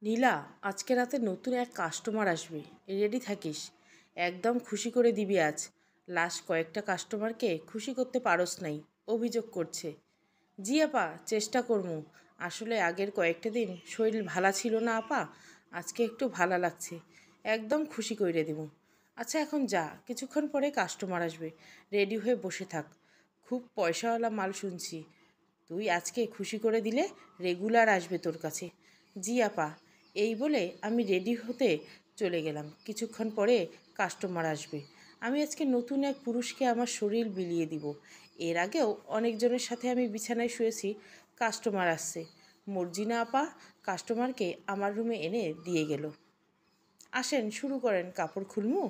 নীলা, আজকে রাতে নতুন এক কাস্টমার আসবে, রেডি থাকিস। একদম খুশি করে দিবি আজ। লাস্ট কয়েকটা কাস্টমারকে খুশি করতে পারস নাই, অভিযোগ করছে। জি আপা, চেষ্টা করমু। আসলে আগের কয়েকটা দিন শরীর ভালো ছিল না আপা, আজকে একটু ভালো লাগছে। একদম খুশি কইরে দিব। আচ্ছা এখন যা, কিছুক্ষণ পরে কাস্টমার আসবে, রেডি হয়ে বসে থাক। খুব পয়সাওয়ালা মাল শুনছি। তুই আজকে খুশি করে দিলে রেগুলার আসবে তোর কাছে। জি আপা। এই বলে আমি রেডি হতে চলে গেলাম। কিছুক্ষণ পরে কাস্টমার আসবে। আমি আজকে নতুন এক পুরুষকে আমার শরীর বিলিয়ে দিব। এর আগেও অনেকজনের সাথে আমি বিছানায় শুয়েছি। কাস্টমার আসছে। মর্জিনা আপা কাস্টমারকে আমার রুমে এনে দিয়ে গেল। আসেন, শুরু করেন, কাপড় খুলমু।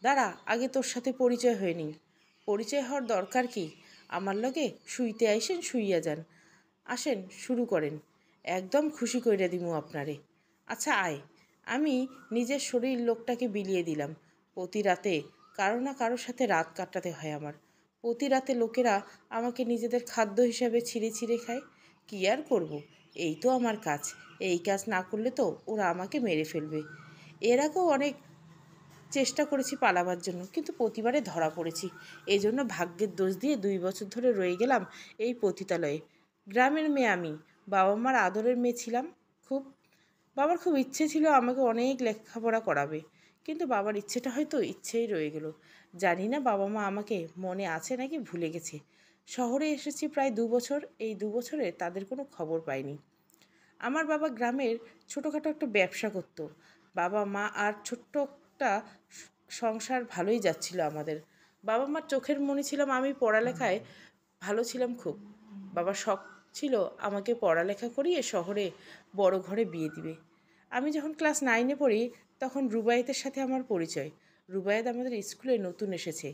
দাঁড়া, আগে তোর সাথে পরিচয় হয়নি। পরিচয় হওয়ার দরকার কি? আমার লগে শুইতে আইসেন, শুইয়া যান। আসেন, শুরু করেন। একদম খুশি কইরা দিমু আপনারে। আচ্ছা আয়। আমি নিজের শরীর লোকটাকে বিলিয়ে দিলাম। প্রতি রাতে কারো না কারোর সাথে রাত কাটাতে হয় আমার। প্রতি রাতে লোকেরা আমাকে নিজেদের খাদ্য হিসাবে ছিঁড়ে ছিঁড়ে খায়। কী আর করব, এই তো আমার কাজ। এই কাজ না করলে তো ওরা আমাকে মেরে ফেলবে। এর আগেও অনেক চেষ্টা করেছি পালাবার জন্য, কিন্তু প্রতিবারে ধরা পড়েছি। এই জন্য ভাগ্যের দোষ দিয়ে 2 বছর ধরে রয়ে গেলাম এই পতিতালয়ে। গ্রামের মেয়ে আমি, বাবা মার আদরের মেয়ে ছিলাম। খুব বাবার খুব ইচ্ছে ছিল আমাকে অনেক লেখাপড়া করাবে, কিন্তু বাবার ইচ্ছেটা হয়তো ইচ্ছেই রয়ে গেল। জানি না বাবা মা আমাকে মনে আছে নাকি ভুলে গেছে। শহরে এসেছি প্রায় 2 বছর, এই 2 বছরে তাদের কোনো খবর পাইনি। আমার বাবা গ্রামের ছোটোখাটো একটা ব্যবসা করত। বাবা মা আর ছোট্ট একটা সংসার ভালোই যাচ্ছিল আমাদের। বাবা মার চোখের মনি ছিলাম আমি, পড়ালেখায় ভালো ছিলাম খুব। বাবার শখ ছিল আমাকে পড়ালেখা করিয়ে শহরে বড় ঘরে বিয়ে দিবে। আমি যখন ক্লাস 9-এ পড়ি তখন রুবায়েতের সাথে আমার পরিচয়। রুবায়েত আমাদের স্কুলে নতুন এসেছে,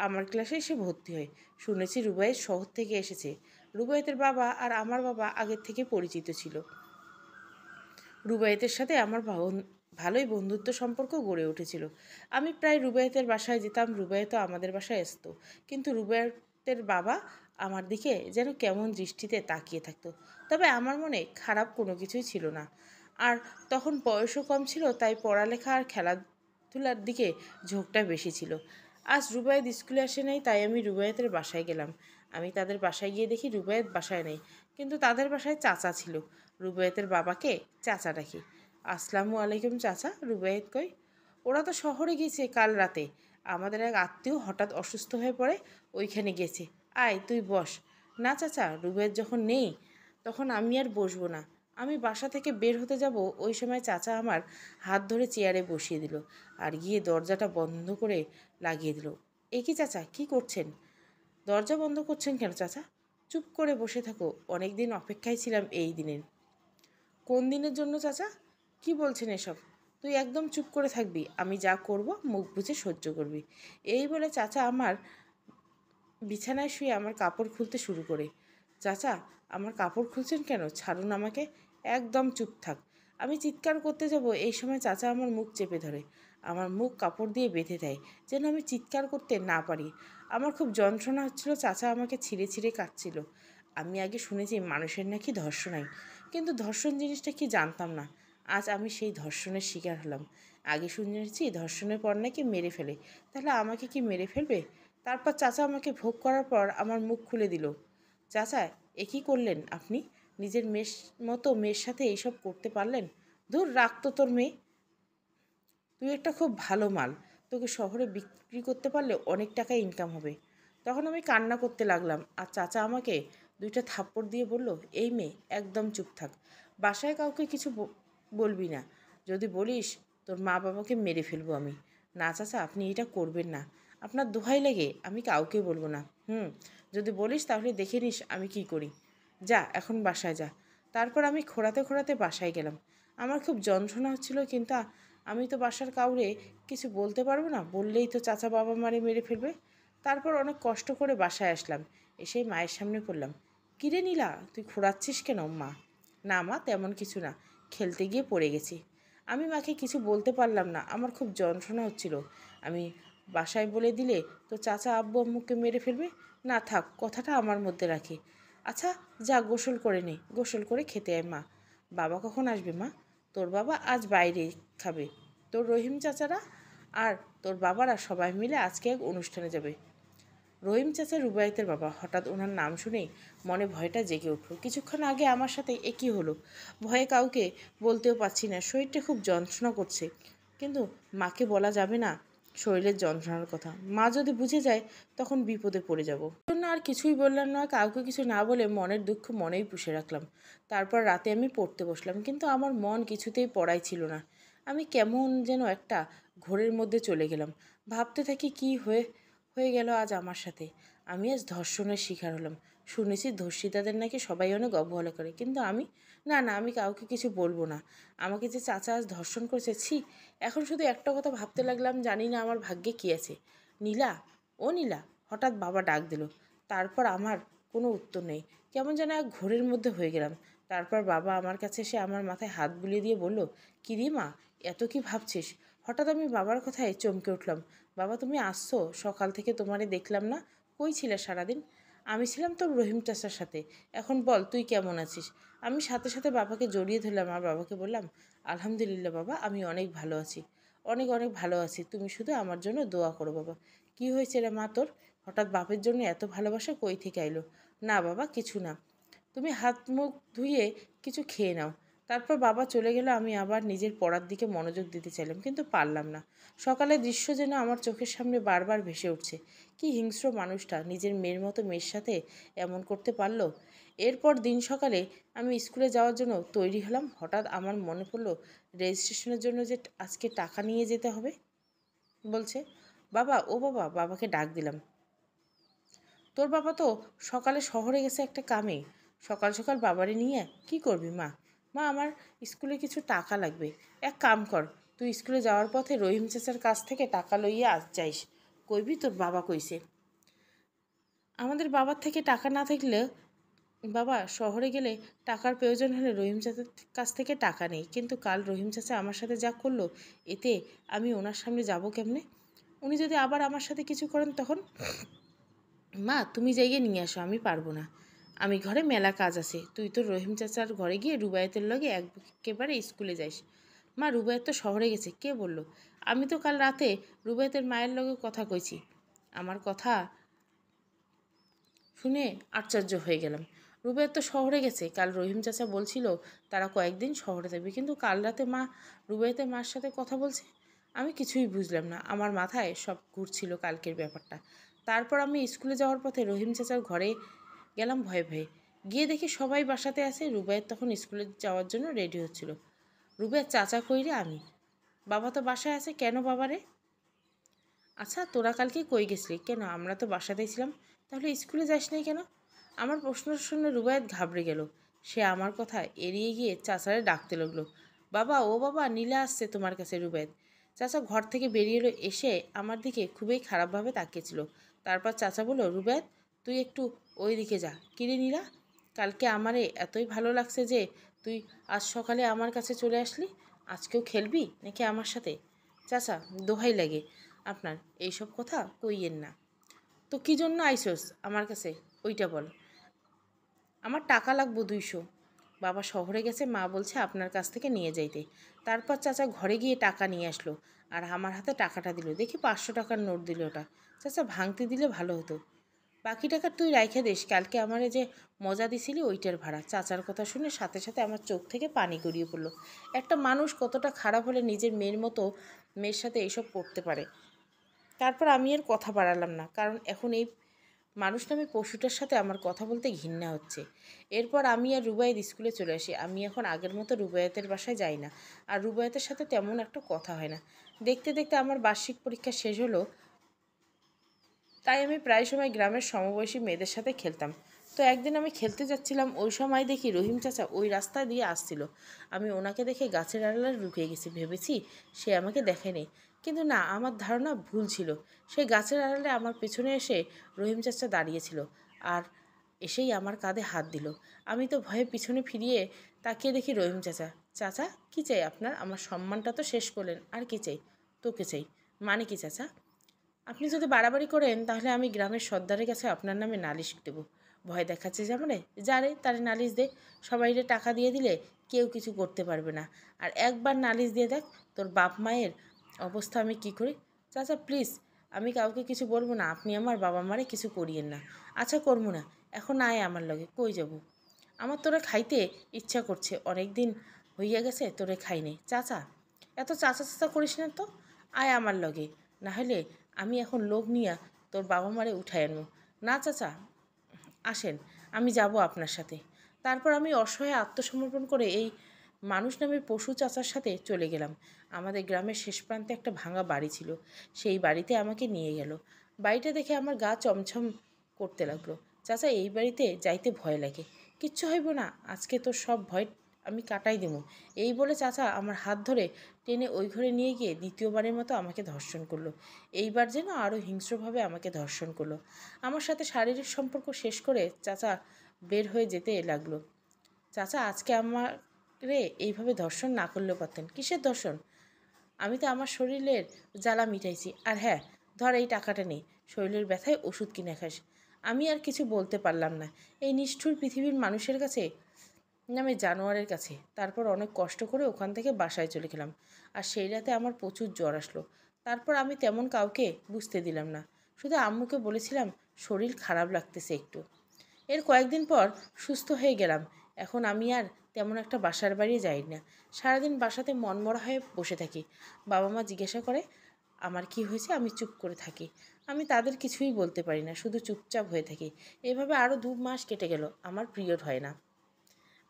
আমার ক্লাসে এসে ভর্তি হয়। শুনেছি রুবায়েত শহর থেকে এসেছে। রুবায়েতের বাবা আর আমার বাবা আগের থেকে পরিচিত ছিল। রুবায়েতের সাথে আমার ভালোই বন্ধুত্ব সম্পর্ক গড়ে উঠেছিল। আমি প্রায় রুবায়েতের বাসায় যেতাম, রুবায়েতও আমাদের বাসায় আসতো। কিন্তু রুবায়েতের বাবা আমার দিকে যেন কেমন দৃষ্টিতে তাকিয়ে থাকতো। তবে আমার মনে খারাপ কোনো কিছুই ছিল না। আর তখন বয়সও কম ছিল, তাই পড়ালেখা আর খেলাধুলার দিকে ঝোঁকটা বেশি ছিল। আজ রুবায়েত স্কুলে আসে নাই, তাই আমি রুবায়েতের বাসায় গেলাম। আমি তাদের বাসায় গিয়ে দেখি রুবায়েত বাসায় নেই, কিন্তু তাদের বাসায় চাচা ছিল। রুবায়েতের বাবাকে চাচা ডাকি। আসসালামু আলাইকুম চাচা, রুবায়েত কই? ওরা তো শহরে গেছে কাল রাতে। আমাদের এক আত্মীয় হঠাৎ অসুস্থ হয়ে পড়ে, ওইখানে গেছে। আয় তুই বস। না চাচা, রুবায়েত যখন নেই তখন আমি আর বসবো না। আমি বাসা থেকে বের হতে যাব, ওই সময় চাচা আমার হাত ধরে চেয়ারে বসিয়ে দিল আর গিয়ে দরজাটা বন্ধ করে লাগিয়ে দিল। এ কি চাচা, কি করছেন? দরজা বন্ধ করছেন কেন চাচা? চুপ করে বসে থাকো, অনেক দিন অপেক্ষায় ছিলাম এই দিনের। কোন দিনের জন্য চাচা? কি বলছেন এসব? তুই একদম চুপ করে থাকবি, আমি যা করব মুখ বুঝে সহ্য করবি। এই বলে চাচা আমার বিছানায় শুয়ে আমার কাপড় খুলতে শুরু করে। চাচা, আমার কাপড় খুলছেন কেন? ছাড়ুন আমাকে। একদম চুপ থাক। আমি চিৎকার করতে যাব, এই সময় চাচা আমার মুখ চেপে ধরে। আমার মুখ কাপড় দিয়ে বেঁধে দেয়, যেন আমি চিৎকার করতে না পারি। আমার খুব যন্ত্রণা হচ্ছিল, চাচা আমাকে ছিঁড়ে ছিঁড়ে কাটছিল। আমি আগে শুনেছি মানুষের নাকি ধর্ষণ হয়, কিন্তু ধর্ষণ জিনিসটা কি জানতাম না। আজ আমি সেই ধর্ষণের শিকার হলাম। আগে শুনেছি ধর্ষণের পর নাকি মেরে ফেলে, তাহলে আমাকে কি মেরে ফেলবে? তারপর চাচা আমাকে ভোগ করার পর আমার মুখ খুলে দিল। চাচা, এ কী করলেন আপনি? নিজের মেয়ের মতো মেয়ের সাথে এইসব করতে পারলেন? ধুর, রাখতো তোর মেয়ে। তুই একটা খুব ভালো মাল, তোকে শহরে বিক্রি করতে পারলে অনেক টাকা ইনকাম হবে। তখন আমি কান্না করতে লাগলাম, আর চাচা আমাকে 2টা থাপ্পড় দিয়ে বলল, এই মেয়ে একদম চুপ থাক। বাসায় কাউকে কিছু বলবি না। যদি বলিস তোর মা বাবাকে মেরে ফেলবো আমি। না চাচা, আপনি এটা করবেন না। আপনার দোহাই লেগে আমি কাউকে বলবো না। যদি বলিস তাহলে দেখে নিস আমি কি করি। যা এখন বাসায় যা। তারপর আমি খোঁড়াতে খোঁড়াতে বাসায় গেলাম। আমার খুব যন্ত্রণা হচ্ছিল, কিন্তু আমি তো বাসার কাউরে কিছু বলতে পারবো না, বললেই তো চাচা বাবা মারে মেরে ফেলবে। তারপর অনেক কষ্ট করে বাসায় আসলাম, এসে মায়ের সামনে পড়লাম। কিরে নীলা, তুই খোঁড়াচ্ছিস কেন? মা: না মা, তেমন কিছু না, খেলতে গিয়ে পড়ে গেছি। আমি মাকে কিছু বলতে পারলাম না, আমার খুব যন্ত্রণা হচ্ছিল। আমি বাসায় বলে দিলে তো চাচা আব্বু আম্মুকে মেরে ফেলবে। না থাক, কথাটা আমার মধ্যে রাখি। আচ্ছা যা, গোসল করে নে, গোসল করে খেতে আয়। মা: বাবা কখন আসবে মা? তোর বাবা আজ বাইরে খাবে, তোর রহিম চাচারা আর তোর বাবারা সবাই মিলে আজকে এক অনুষ্ঠানে যাবে। রহিম চাচা রুবায়েতের বাবা। হঠাৎ ওনার নাম শুনেই মনে ভয়টা জেগে উঠল। কিছুক্ষণ আগে আমার সাথে একই হলো। ভয়ে কাউকে বলতেও পারছি না, শরীরটা খুব যন্ত্রণা করছে। কিন্তু মাকে বলা যাবে না শরীরের যন্ত্রণার কথা, মা যদি বুঝে যায় তখন বিপদে পড়ে যাব। জন্য আর কিছুই বললাম না, কাউকে কিছু না বলে মনের দুঃখ মনেই পুষে রাখলাম। তারপর রাতে আমি পড়তে বসলাম, কিন্তু আমার মন কিছুতেই পড়াই ছিল না। আমি কেমন যেন একটা ঘোরের মধ্যে চলে গেলাম। ভাবতে থাকি কি হয়ে গেল আজ আমার সাথে। আমি আজ ধর্ষণের শিকার হলাম। শুনেছি ধর্ষিতাদের নাকি সবাই অনেক অবহেলা করে, কিন্তু আমি না না, আমি কাউকে কিছু বলবো না। আমাকে যে চাচা আজ ধর্ষণ করেছে, ছি। এখন শুধু একটা কথা ভাবতে লাগলাম, জানি না আমার ভাগ্যে কী আছে। নীলা, ও নীলা, হঠাৎ বাবা ডাক দিল। তারপর আমার কোনো উত্তর নেই, কেমন যেন এক ঘোরের মধ্যে হয়ে গেলাম। তারপর বাবা আমার কাছে এসে আমার মাথায় হাত বুলিয়ে দিয়ে বলল, কি রে মা, এত কি ভাবছিস? হঠাৎ আমি বাবার কথায় চমকে উঠলাম। বাবা, তুমি আসছো? সকাল থেকে তোমারে দেখলাম না, কই ছিলে সারাদিন? আমি ছিলাম তোর রহিম চাচার সাথে। এখন বল, তুই কেমন আছিস? আমি সাথে সাথে বাবাকে জড়িয়ে ধরলাম আর বাবাকে বললাম, আলহামদুলিল্লাহ বাবা, আমি অনেক ভালো আছি, অনেক অনেক ভালো আছি। তুমি শুধু আমার জন্য দোয়া করো বাবা। কি হয়েছে রে মা তোর? হঠাৎ বাপের জন্য এত ভালোবাসা কই থেকে আইলো? না বাবা, কিছু না। তুমি হাত মুখ ধুয়ে কিছু খেয়ে নাও। তারপর বাবা চলে গেল। আমি আবার নিজের পড়ার দিকে মনোযোগ দিতে চাইলাম, কিন্তু পারলাম না। সকালের দৃশ্য যেন আমার চোখের সামনে বারবার ভেসে উঠছে। কি হিংস্র মানুষটা নিজের মেয়ের মতো মেয়ের সাথে এমন করতে পারলো। এরপর দিন সকালে আমি স্কুলে যাওয়ার জন্য তৈরি হলাম। হঠাৎ আমার মনে পড়লো রেজিস্ট্রেশনের জন্য যে আজকে টাকা নিয়ে যেতে হবে বলছে। বাবা, ও বাবা, বাবাকে ডাক দিলাম। তোর বাবা তো সকালে শহরে গেছে একটা কামে। সকাল সকাল বাবারে নিয়ে কি করবি মা? মা, আমার স্কুলে কিছু টাকা লাগবে। এক কাম কর, তুই স্কুলে যাওয়ার পথে রহিম চাচার কাছ থেকে টাকা লইয়া যাইস। কইবি তোর বাবা কইছে। আমাদের বাবার থেকে টাকা না থাকলে, বাবা শহরে গেলে টাকার প্রয়োজন হলে রহিম চাচার কাছ থেকে টাকা নেই, কিন্তু কাল রহিম চাচা আমার সাথে যা করলো, এতে আমি ওনার সামনে যাব কেমনে? উনি যদি আবার আমার সাথে কিছু করেন তখন? মা, তুমি যাইয়ে নিয়ে আসো, আমি পারবো না। আমি ঘরে মেলা কাজ আছে। তুই তো রহিম চাচার ঘরে গিয়ে রুবায়েতের লগে একেবারে স্কুলে যাইস। মা, রুবায়েত তো শহরে গেছে। কে বলল? আমি তো কাল রাতে রুবায়েতের মায়ের লগে কথা কইছি। আমার কথা শুনে আশ্চর্য হয়ে গেলাম। রুবায়েত তো শহরে গেছে। কাল রহিম চাচা বলছিল তারা কয়েকদিন শহরে থাকবে, কিন্তু কাল রাতে মা রুবায়েতের মার সাথে কথা বলছে। আমি কিছুই বুঝলাম না, আমার মাথায় সব ঘুরছিল কালকের ব্যাপারটা। তারপর আমি স্কুলে যাওয়ার পথে রহিম চাচার ঘরে গেলাম ভয়ে ভয়ে। গিয়ে দেখি সবাই বাসাতে আছে। রুবায়েত তখন স্কুলে যাওয়ার জন্য রেডি হচ্ছিল। রুবায়েত, চাচা কই রে? আমি, বাবা তো বাসায় আছে। কেন বাবারে? আচ্ছা, তোরা কালকে কই গেছিলি? কেন, আমরা তো বাসাতেই ছিলাম। তাহলে স্কুলে যাস নাই কেন? আমার প্রশ্ন শুনে রুবায়েত ঘাবড়ে গেল। সে আমার কথা এড়িয়ে গিয়ে চাচারে ডাকতে লাগলো। বাবা, ও বাবা, নীলা আসছে তোমার কাছে। রুবায়েত চাচা ঘর থেকে বেরিয়ে এলো, এসে আমার দিকে খুবই খারাপভাবে তাকিয়েছিল। তারপর চাচা বলল, রুবায়েত, তুই একটু ওই দিকে যা। কিরে নীলা, কালকে আমারে এতই ভালো লাগছে যে তুই আজ সকালে আমার কাছে চলে আসলি। আজকেও খেলবি নাকি আমার সাথে? চাচা, দোহাই লাগে আপনার, এইসব কথা কইয়েন না। তো কী জন্য আইসোস আমার কাছে, ওইটা বল। আমার টাকা লাগবো 200। বাবা শহরে গেছে, মা বলছে আপনার কাছ থেকে নিয়ে যাইতে। তারপর চাচা ঘরে গিয়ে টাকা নিয়ে আসলো আর আমার হাতে টাকাটা দিল। দেখি 500 টাকার নোট দিল। ওটা চাচা ভাঙতে দিলে ভালো হতো। বাকি টাকা তুই রাইখে দিস, কালকে আমারে যে মজা দিছিলি ওইটার ভাড়া। চাচার কথা শুনে সাথে সাথে আমার চোখ থেকে পানি গড়িয়ে পড়লো। একটা মানুষ কতটা খারাপ হলে নিজের মেয়ের মতো মেয়ের সাথে এইসব করতে পারে। তারপর আমি আর কথা বাড়ালাম না, কারণ এখন এই মানুষ নামে পশুটার সাথে আমার কথা বলতে ঘৃণা হচ্ছে। এরপর আমি আর রুবায়েত স্কুলে চলে আসি। আমি এখন আগের মতো রুবায়েতের বাসায় যাই না, আর রুবায়েতের সাথে তেমন একটা কথা হয় না। দেখতে দেখতে আমার বার্ষিক পরীক্ষা শেষ হলো, তাই আমি প্রায় সময় গ্রামের সমবয়সী মেয়েদের সাথে খেলতাম। তো একদিন আমি খেলতে যাচ্ছিলাম, ওই সময় দেখি রহিম চাচা ওই রাস্তা দিয়ে আসছিল। আমি ওনাকে দেখে গাছের আড়ালে লুকিয়ে গেছি, ভেবেছি সে আমাকে দেখেনি। কিন্তু না, আমার ধারণা ভুল ছিল। সেই গাছের আড়ালে আমার পেছনে এসে রহিম চাচা দাঁড়িয়েছিল আর এসেই আমার কাঁধে হাত দিল। আমি তো ভয়ে পিছনে ফিরিয়ে তাকিয়ে দেখি রহিম চাচা। চাচা, কী চাই আপনার? আমার সম্মানটা তো শেষ করলেন, আর কী চাই? তোকে চাই মানে কি চাচা? আপনি যদি বাড়াবাড়ি করেন তাহলে আমি গ্রামের সর্দারের কাছে আপনার নামে নালিশ দেব। ভয় দেখাচ্ছে যেমনে, যারে তারে নালিশ দে, সবাইরে টাকা দিয়ে দিলে কেউ কিছু করতে পারবে না। আর একবার নালিশ দিয়ে দেখ তোর বাপ মায়ের অবস্থা আমি কি করি। চাচা প্লিজ, আমি কাউকে কিছু বলবো না, আপনি আমার বাবা মারে কিছু করিয়েন না। আচ্ছা করবো না, এখন আয় আমার লগে, কই যাব? আমার তোরে খাইতে ইচ্ছা করছে, অনেক দিন হইয়া গেছে তোরে খাই নাই। চাচা এত চাচা চাচা করিস না তো, আয় আমার লগে, না হলে আমি এখন লোক নিয়া তোর বাবা মারে উঠাই আনবো। না চাচা, আসেন, আমি যাব আপনার সাথে। তারপর আমি অসহায় আত্মসমর্পণ করে এই মানুষ নামের পশু চাচার সাথে চলে গেলাম। আমাদের গ্রামের শেষ প্রান্তে একটা ভাঙা বাড়ি ছিল, সেই বাড়িতে আমাকে নিয়ে গেল। বাড়িটা দেখে আমার গা চমছম করতে লাগলো। চাচা এই বাড়িতে যাইতে ভয় লাগে। কিচ্ছু হইব না, আজকে তোর সব ভয় আমি কাটাই দেবো। এই বলে চাচা আমার হাত ধরে টেনে ওই ঘরে নিয়ে গিয়ে দ্বিতীয়বারের মতো আমাকে ধর্ষণ করলো। এইবার যেন আরও হিংস্রভাবে আমাকে ধর্ষণ করলো। আমার সাথে শারীরিক সম্পর্ক শেষ করে চাচা বের হয়ে যেতে লাগলো। চাচা আজকে আমারে এইভাবে ধর্ষণ না করলেও পারতেন। কিসের ধর্ষণ? আমি তো আমার শরীরের জ্বালা মিটাইছি। আর হ্যাঁ, ধর এই টাকাটা নেই, শরীরের ব্যথায় ওষুধ কিনে খাস। আমি আর কিছু বলতে পারলাম না এই নিষ্ঠুর পৃথিবীর মানুষের কাছে, নামে জানোয়ারের কাছে। তারপর অনেক কষ্ট করে ওখান থেকে বাসায় চলে গেলাম। আর সেই রাতে আমার প্রচুর জ্বর আসলো। তারপর আমি তেমন কাউকে বুঝতে দিলাম না, শুধু আম্মুকে বলেছিলাম শরীর খারাপ লাগতেছে একটু। এর কয়েকদিন পর সুস্থ হয়ে গেলাম। এখন আমি আর তেমন একটা বাসার বাড়ি যাই না, সারাদিন বাসাতে মনমরা হয়ে বসে থাকি। বাবা মা জিজ্ঞাসা করে আমার কি হয়েছে, আমি চুপ করে থাকি। আমি তাদের কিছুই বলতে পারি না, শুধু চুপচাপ হয়ে থাকি। এভাবে আরও 2 মাস কেটে গেল, আমার পিরিয়ড হয় না।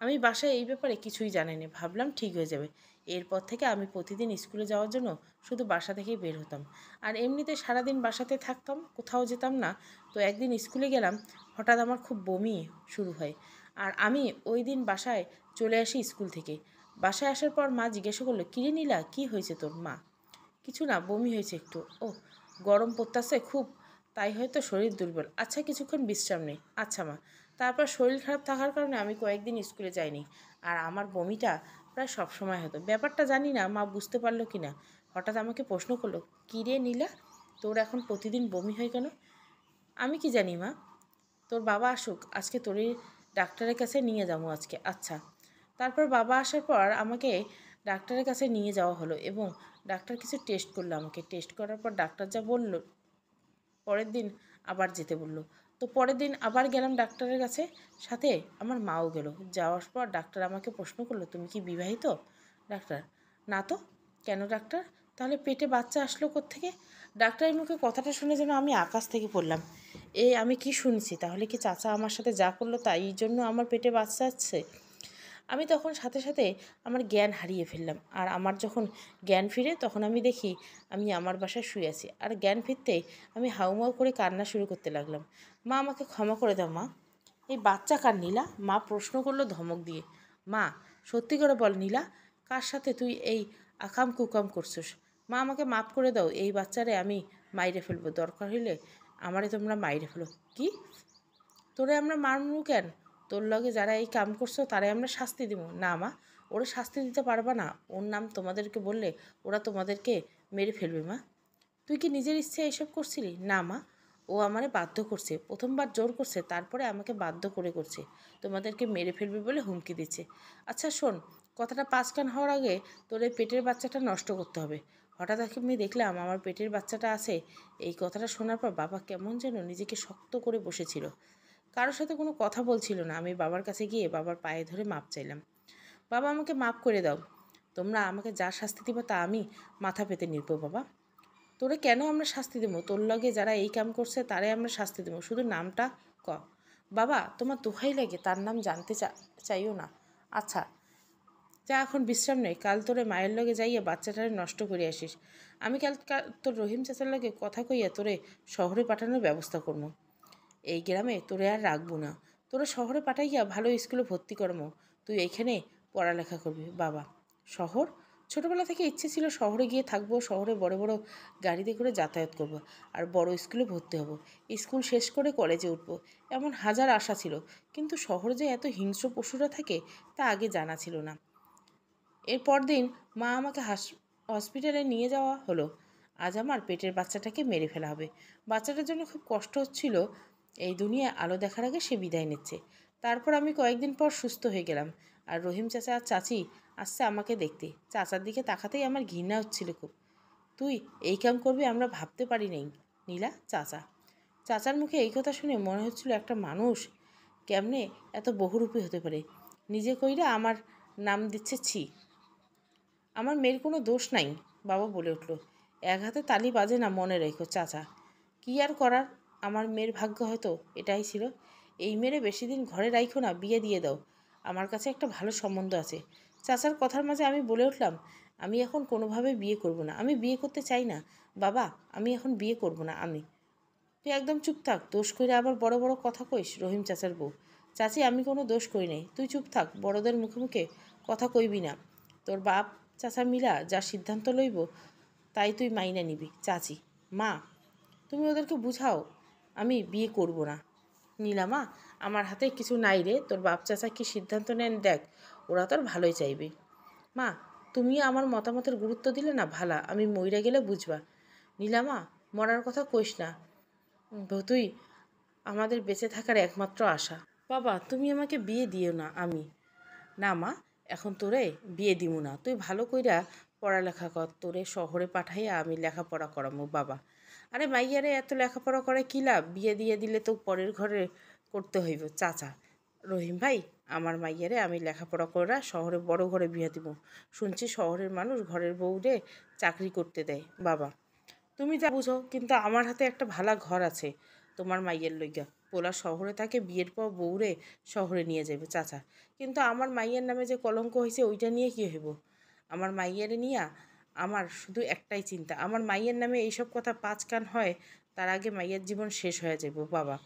আমি বাসায় এই ব্যাপারে কিছুই জানি না, ভাবলাম ঠিক হয়ে যাবে। এরপর থেকে আমি প্রতিদিন স্কুলে যাওয়ার জন্য শুধু বাসা থেকেই বের হতাম। আর এমনিতে সারাদিন বাসাতে থাকতাম, কোথাও যেতাম না। তো একদিন স্কুলে গেলাম, হঠাৎ আমার খুব বমি শুরু হয়। আর আমি ওই দিন বাসায় চলে আসি স্কুল থেকে। বাসায় আসার পর মা জিজ্ঞাসা করলো, কিরে নীলা, কী হয়েছে তোর? মা, কিছু না, বমি হয়েছে একটু। ও, গরম পড়তাছে খুব, তাই হয়তো শরীর দুর্বল। আচ্ছা কিছুক্ষণ বিশ্রাম নেই। আচ্ছা মা। তারপর শরীর খারাপ থাকার কারণে আমি কয়েকদিন স্কুলে যাইনি। আর আমার বমিটা প্রায় সব সময় হতো। ব্যাপারটা জানি না মা বুঝতে পারলো কি না। হঠাৎ আমাকে প্রশ্ন করলো, কী রে নীলা, তোর এখন প্রতিদিন বমি হয় কেন? আমি কি জানি মা, তোর বাবা আসুক, আজকে তোরই ডাক্তারের কাছে নিয়ে যাবো আজকে। আচ্ছা। তারপর বাবা আসার পর আমাকে ডাক্তারের কাছে নিয়ে যাওয়া হলো এবং ডাক্তার কিছু টেস্ট করলো আমাকে। টেস্ট করার পর ডাক্তার যা বলল, পরের দিন আবার যেতে বললো। তো পরের দিন আবার গেলাম ডাক্তারের কাছে, সাথে আমার মাও গেল। যাওয়ার পর ডাক্তার আমাকে প্রশ্ন করলো, তুমি কি বিবাহিত? ডাক্তার, না তো। কেন ডাক্তার? তাহলে পেটে বাচ্চা আসলো কোত্থেকে? ডাক্তারের মুখে কথাটা শুনে যেন আমি আকাশ থেকে পড়লাম। আমি কি শুনছি? তাহলে কি চাচা আমার সাথে যা করলো তাই জন্য আমার পেটে বাচ্চা আসছে? আমি তখন সাথে সাথে আমার জ্ঞান হারিয়ে ফেললাম। আর আমার যখন জ্ঞান ফিরে তখন আমি দেখি আমি আমার বাসায় শুয়ে আছি। আর জ্ঞান ফিরতেই আমি হাউমাউ করে কান্না শুরু করতে লাগলাম। মা, আমাকে ক্ষমা করে দাও মা। এই বাচ্চা কার নীলা? মা প্রশ্ন করলো ধমক দিয়ে। মা, সত্যি করে বল নীলা, কার সাথে তুই এই আকাম কুকাম করছিস? মা, আমাকে মাফ করে দাও, এই বাচ্চারে আমি মাইরে ফেলবো, দরকার হইলে আমারে তোমরা মাইরে ফেলো। কি? তোরে আমরা মারমু কেন? তোর লগে যারা এই কাম করছো তারাই আমরা শাস্তি দিব? না মা, ওরা শাস্তি দিতে পারবা না, ওর নাম তোমাদেরকে বললে ওরা তোমাদেরকে মেরে ফেলবে মা। তুই কি নিজের ইচ্ছে এসব করছিলি? না মা, ও আমারে বাধ্য করছে, প্রথমবার জোর করছে, তারপরে আমাকে বাধ্য করে করছে, তোমাদেরকে মেরে ফেলবে বলে হুমকি দিচ্ছে। আচ্ছা শোন, কথাটা 5 কান হওয়ার আগে তোর এই পেটের বাচ্চাটা নষ্ট করতে হবে। হঠাৎ আমি দেখলাম আমার পেটের বাচ্চাটা আছে। এই কথাটা শোনার পর বাবা কেমন যেন নিজেকে শক্ত করে বসেছিল, কারোর সাথে কোনো কথা বলছিল না। আমি বাবার কাছে গিয়ে বাবার পায়ে ধরে মাপ চাইলাম। বাবা, আমাকে মাপ করে দাও, তোমরা আমাকে যা শাস্তি দিবা তা আমি মাথা পেতে নিব বাবা। তোরে কেন আমরা শাস্তি দেবো? তোর লগে যারা এই কাম করছে তারাই আমরা শাস্তি দেবো, শুধু নামটা ক। বাবা, তোমার দোহাই লাগে, তার নাম জানতে চাইও না। আচ্ছা যা, এখন বিশ্রাম নেই, কাল তোরে মায়ের লগে যাইয়া বাচ্চাটারে নষ্ট করে আসিস। আমি কাল তোর রহিম চাচার লগে কথা কইয়া তোরে শহরে পাঠানোর ব্যবস্থা করবো। এই গ্রামে তোরে আর রাখবো না, তোরা শহরে পাঠাইয়া ভালো স্কুলে ভর্তি করমো, তুই এইখানে পড়ালেখা করবি। বাবা, শহর? ছোটোবেলা থেকে ইচ্ছে ছিল শহরে গিয়ে থাকবো, শহরে বড় বড় গাড়িতে করে যাতায়াত করব, আর বড় স্কুলে ভর্তি হব, স্কুল শেষ করে কলেজে উঠবো, এমন হাজার আশা ছিল। কিন্তু শহরে যে এত হিংস্র পশুরা থাকে তা আগে জানা ছিল না। এর পরদিন মা আমাকে হসপিটালে নিয়ে যাওয়া হলো। আজ আমার পেটের বাচ্চাটাকে মেরে ফেলা হবে। বাচ্চাটার জন্য খুব কষ্ট হচ্ছিল। এই দুনিয়ায় আলো দেখার আগে সে বিদায় নিচ্ছে। তারপর আমি কয়েকদিন পর সুস্থ হয়ে গেলাম। আর রহিম চাচা আর চাচি আসছে আমাকে দেখতে। চাচার দিকে তাকাতেই আমার ঘৃণা হচ্ছিল খুব। তুই এই কাম করবি আমরা ভাবতে পারি নাই নীলা। চাচার মুখে এই কথা শুনে মনে হচ্ছিল একটা মানুষ কেমনে এত বহুরূপী হতে পারে। নিজে কইরা আমার নাম দিচ্ছে ছি। আমার মেয়ের কোনো দোষ নাই, বাবা বলে উঠল। এক হাতে তালি বাজে না, মনে রেখো চাচা। কি আর করার, আমার মেয়ের ভাগ্য হয়তো এটাই ছিল। এই মেয়েরে বেশি দিন ঘরে রাইখো না, বিয়ে দিয়ে দাও। আমার কাছে একটা ভালো সম্বন্ধ আছে। চাচার কথার মাঝে আমি বলে উঠলাম, আমি এখন কোনোভাবে বিয়ে করব না। আমি বিয়ে করতে চাই না বাবা, আমি এখন বিয়ে করব না। তুই একদম চুপ থাক, দোষ করে আবার বড় বড় কথা কইস। রহিম চাচার বউ। চাচি, আমি কোনো দোষ করি নাই, তুই চুপ থাক, বড়দের মুখে মুখে কথা কইবি না। তোর বাপ চাচা মিলা যা সিদ্ধান্ত লইব তাই তুই মাইনা নিবি। চাচি, মা তুমি ওদেরকে বুঝাও আমি বিয়ে করব না। নীলামা, আমার হাতে কিছু নাই রে, তোর বাপ চাচা কি সিদ্ধান্ত নেন দেখ, ওরা তোর ভালোই চাইবে। মা, তুমি আমার মতামতের গুরুত্ব দিলে না ভালা, আমি মইরা গেলে বুঝবা। নীলামা, মরার কথা কইস না, তুই আমাদের বেঁচে থাকার একমাত্র আশা। বাবা, তুমি আমাকে বিয়ে দিও না। আমি না মা, এখন তোরে বিয়ে দিমু না। তুই ভালো কইরা পড়ালেখা কর, তোরে শহরে পাঠাইয়া আমি লেখাপড়া করামু। বাবা, আরে মাইয়ারে এত লেখাপড়া করে কী লাভ, বিয়ে দিয়ে দিলে তো পরের ঘরে করতে হইব। চাচা, রহিম ভাই, আমার মাইয়ারে আমি লেখাপড়া করা শহরে বড় ঘরে বিয়ে দিব। শুনছি শহরের মানুষ ঘরের বউরে চাকরি করতে দেয়। বাবা, তুমি যা বুঝো, কিন্তু আমার হাতে একটা ভালা ঘর আছে তোমার মাইয়ের লইগা। পোলা শহরে থাকে, বিয়ের পর বউরে শহরে নিয়ে যাবে। চাচা, কিন্তু আমার মাইয়ের নামে যে কলঙ্ক হয়েছে ওইটা নিয়ে কী হইব? আমার মাইয়ের নিয়া আমার শুধু একটাই চিন্তা, আমার মাইয়ের নামে এইসব কথা পাঁচ কান হয় তার আগে মাইয়ের জীবন শেষ হয়ে যাব। বাবা,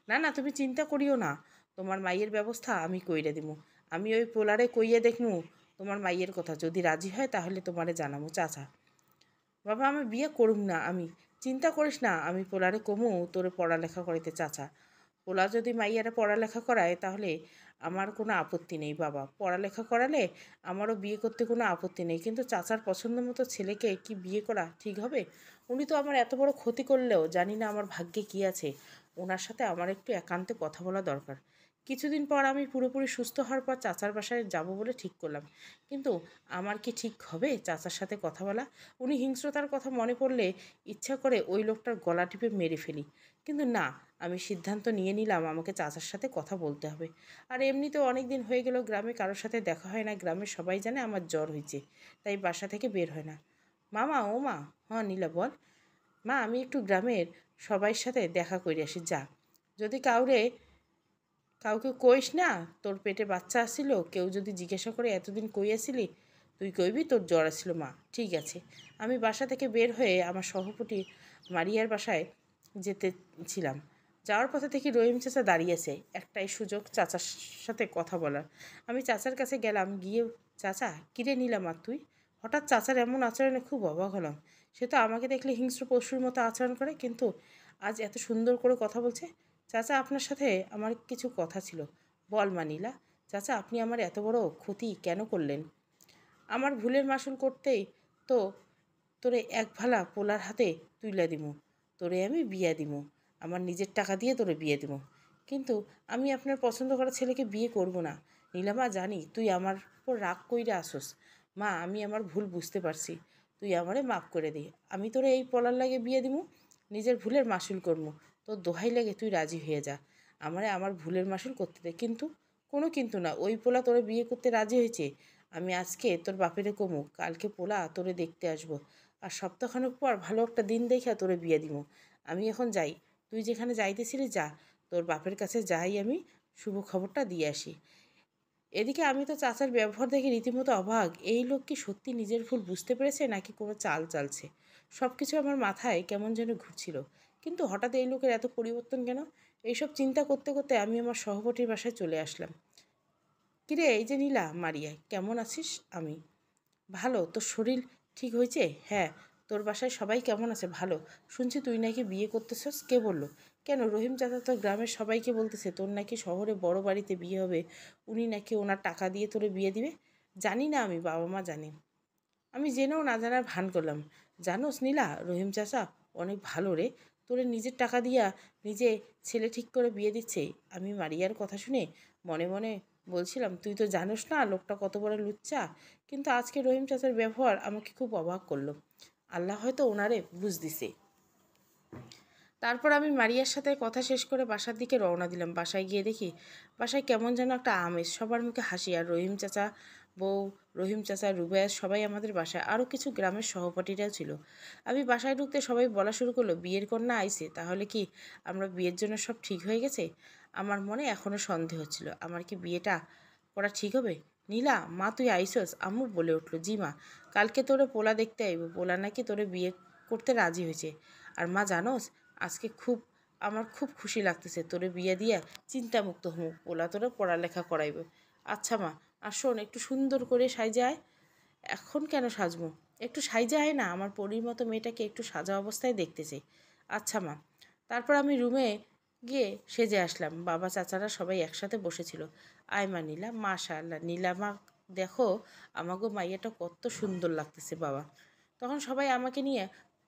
না না, তুমি চিন্তা করিও না, তোমার মাইয়ের ব্যবস্থা আমি কইরা দিব। আমি ওই পোলারে কইয়া দেখমু তোমার মাইয়ের কথা, যদি রাজি হয় তাহলে তোমারে জানাবো। চাচা, বাবা, আমি বিয়ে করুম না। আমি চিন্তা করিস না, আমি পোলারে কমু তোরে পড়ালেখা করাইতে। চাচা, পোলা যদি মাইয়ারা পড়ালেখা করায় তাহলে আমার কোনো আপত্তি নেই। বাবা, পড়ালেখা করালে আমারও বিয়ে করতে কোনো আপত্তি নেই, কিন্তু চাচার পছন্দ মতো ছেলেকে কি বিয়ে করা ঠিক হবে? উনি তো আমার এত বড় ক্ষতি করলেও জানি না আমার ভাগ্যে কী আছে। ওনার সাথে আমার একটু একান্তে কথা বলা দরকার। কিছুদিন পর আমি পুরোপুরি সুস্থ হওয়ার পর চাচার বাসায় যাব বলে ঠিক করলাম। কিন্তু আমার কি ঠিক হবে চাচার সাথে কথা বলা? উনি হিংস্রতার কথা মনে পড়লে ইচ্ছা করে ওই লোকটার গলা টিপে মেরে ফেলি। কিন্তু না, আমি সিদ্ধান্ত নিয়ে নিলাম আমাকে চাচার সাথে কথা বলতে হবে। আর এমনিতেও অনেক দিন হয়ে গেল গ্রামে কারোর সাথে দেখা হয় না। গ্রামের সবাই জানে আমার জ্বর হয়েছে, তাই বাসা থেকে বের হয় না। মামা, ও মা। হ্যাঁ নীলা, বল। মা, আমি একটু গ্রামের সবাইয়ের সাথে দেখা করে আসি। যা, যদি কাউকে কইস না তোর পেটে বাচ্চা আসছিল। কেউ যদি জিজ্ঞাসা করে এতদিন কই আসিলি, তুই কইবি তোর জ্বর আসছিল। মা, ঠিক আছে। আমি বাসা থেকে বের হয়ে আমার সহপাঠী মারিয়ার বাসায় যেতেছিলাম। যাওয়ার পথে দেখি রহিম চাচা দাঁড়িয়ে আছে। একটাই সুযোগ চাচার সাথে কথা বলার। আমি চাচার কাছে গেলাম, গিয়ে, চাচা, কিরে নিলাম আর তুই? হঠাৎ চাচার এমন আচরণে খুব অবাক হলাম। সে তো আমাকে দেখলে হিংস্র পশুর মতো আচরণ করে, কিন্তু আজ এত সুন্দর করে কথা বলছে। চাচা, আপনার সাথে আমার কিছু কথা ছিল। বল মানিলা। চাচা, আপনি আমার এত বড় ক্ষতি কেন করলেন? আমার ভুলের মাসুল করতেই তো তোরে এক ভালা পোলার হাতে তুইলা দিমু। তোরে আমি বিয়া দিমু, আমার নিজের টাকা দিয়ে তোরে বিয়ে দিমু। কিন্তু আমি আপনার পছন্দ করা ছেলেকে বিয়ে করব না। নীলামা, জানি তুই আমার উপর রাগ কইরা আসোস। মা, আমি আমার ভুল বুঝতে পারছি, তুই আমারে মাফ করে দে। আমি তোরে এই পলার লাগে বিয়ে দিমু, নিজের ভুলের মাসুল করমু। তোর দোহাই লাগে তুই রাজি হয়ে যা, আমারে আমার ভুলের মাসুল করতে দে। কিন্তু কোনো কিন্তু না, ওই পোলা তোরে বিয়ে করতে রাজি হয়েছে। আমি আজকে তোর বাপেরে কমু, কালকে পোলা তোরে দেখতে আসবো, আর সপ্তাহখানেক পর ভালো একটা দিন দেখে তোরে বিয়ে দিমু। আমি এখন যাই, তুই যেখানে যাইতেছিলি যা, তোর বাপের কাছে যাই আমি শুভ খবরটা দিয়ে আসি। এদিকে আমি তো চাচার ব্যবহার দেখে রীতিমতো অবাক। এই লোক কি সত্যি নিজের ভুল বুঝতে পেরেছে নাকি কোনো চাল চালছে? সব কিছু আমার মাথায় কেমন যেন ঘুরছিল। কিন্তু হঠাৎ এই লোকের এত পরিবর্তন কেন? এইসব চিন্তা করতে করতে আমি আমার সহপাঠীর বাসায় চলে আসলাম। কিরে, এই যে নীলা, মারিয়া, কেমন আছিস? আমি ভালো। তোর শরীর ঠিক হয়েছে? হ্যাঁ। তোর বাসায় সবাই কেমন আছে? ভালো। শুনছি তুই নাকি বিয়ে করতেছস। কে বলল? কেন, রহিম চাচা তো গ্রামের সবাইকে বলতেছে তোর নাকি শহরে বড় বাড়িতে বিয়ে হবে, উনি নাকি ওনার টাকা দিয়ে তোরে বিয়ে দিবে। জানি না, আমি বাবা মা জানি। আমি জেনেও না জানার ভান করলাম। জানোস নীলা, রহিম চাচা অনেক ভালো রে, তোরে নিজের টাকা দিয়া নিজে ছেলে ঠিক করে বিয়ে দিচ্ছে। আমি মারিয়ার কথা শুনে মনে মনে বলছিলাম, তুই তো জানোস না লোকটা কত বড় লুচ্চা। কিন্তু আজকে রহিম চাচার ব্যবহার আমাকে খুব অবাক করলো। আল্লাহ হয়তো ওনারে বুঝ দিছে। তারপর আমি মারিয়ার সাথে কথা শেষ করে বাসার দিকে রওনা দিলাম। বাসায় গিয়ে দেখি বাসায় কেমন যেন একটা আমেজ, সবার মুখে হাসি। আর রহিম চাচা, বউ, রহিম চাচা, রুবাইয়া সবাই আমাদের বাসায়, আরও কিছু গ্রামের সহপাঠীরাও ছিল। আমি বাসায় ঢুকতে সবাই বলা শুরু করলো, বিয়ের কন্যা আইছে, তাহলে কি আমরা বিয়ের জন্য সব ঠিক হয়ে গেছে? আমার মনে এখনও সন্দেহ হচ্ছিল, আমার কি বিয়েটা করা ঠিক হবে? নীলা, মা তুই আইসস? আম্মু বলে উঠলো, জি মা, কালকে তোরে পোলা দেখতে আইব, পোলা নাকি তোরে বিয়ে করতে রাজি হয়েছে। আর মা জানোস, আজকে আমার খুব খুশি লাগতেছে, তোরে বিয়ে দিয়া চিন্তামুক্ত হমু, পোলা তোরে পড়ালেখা করাইব। আচ্ছা মা, আর শোন, একটু সুন্দর করে সাইজা আয়। এখন কেন সাজবো? একটু সাইজা আয় না, আমার পরীর মতো মেয়েটাকে একটু সাজা অবস্থায় দেখতে চাই। আচ্ছা মা। তারপর আমি রুমে গিয়ে সেজে আসলাম। বাবা চাচারা সবাই একসাথে বসেছিল। আয় মা নীলা, মাশাআল্লাহ নীলা মা, দেখো আমাগো মাইয়াটা কত সুন্দর লাগতেছে বাবা। তখন সবাই আমাকে নিয়ে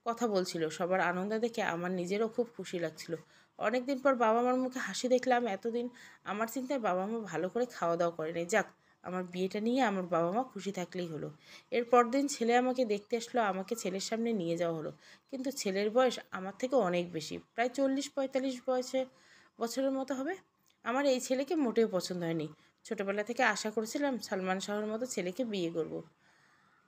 কথা বলছিল। সবার আনন্দ দেখে আমার নিজেরও খুব খুশি লাগছিল। অনেকদিন পর বাবা মার মুখে হাসি দেখলাম। এতদিন আমার চিন্তায় বাবা মা ভালো করে খাওয়া দাওয়া করে নাই। যাক, আমার বিয়েটা নিয়ে আমার বাবা মা খুশি থাকলেই হলো। এর পরদিন ছেলে আমাকে দেখতে আসলো, আমাকে ছেলের সামনে নিয়ে যাওয়া হলো। কিন্তু ছেলের বয়স আমার থেকে অনেক বেশি, প্রায় 40-45 বছরের মতো হবে। আমার এই ছেলেকে মোটেও পছন্দ হয়নি। ছোটবেলা থেকে আশা করেছিলাম সালমান শাহর মতো ছেলেকে বিয়ে করব।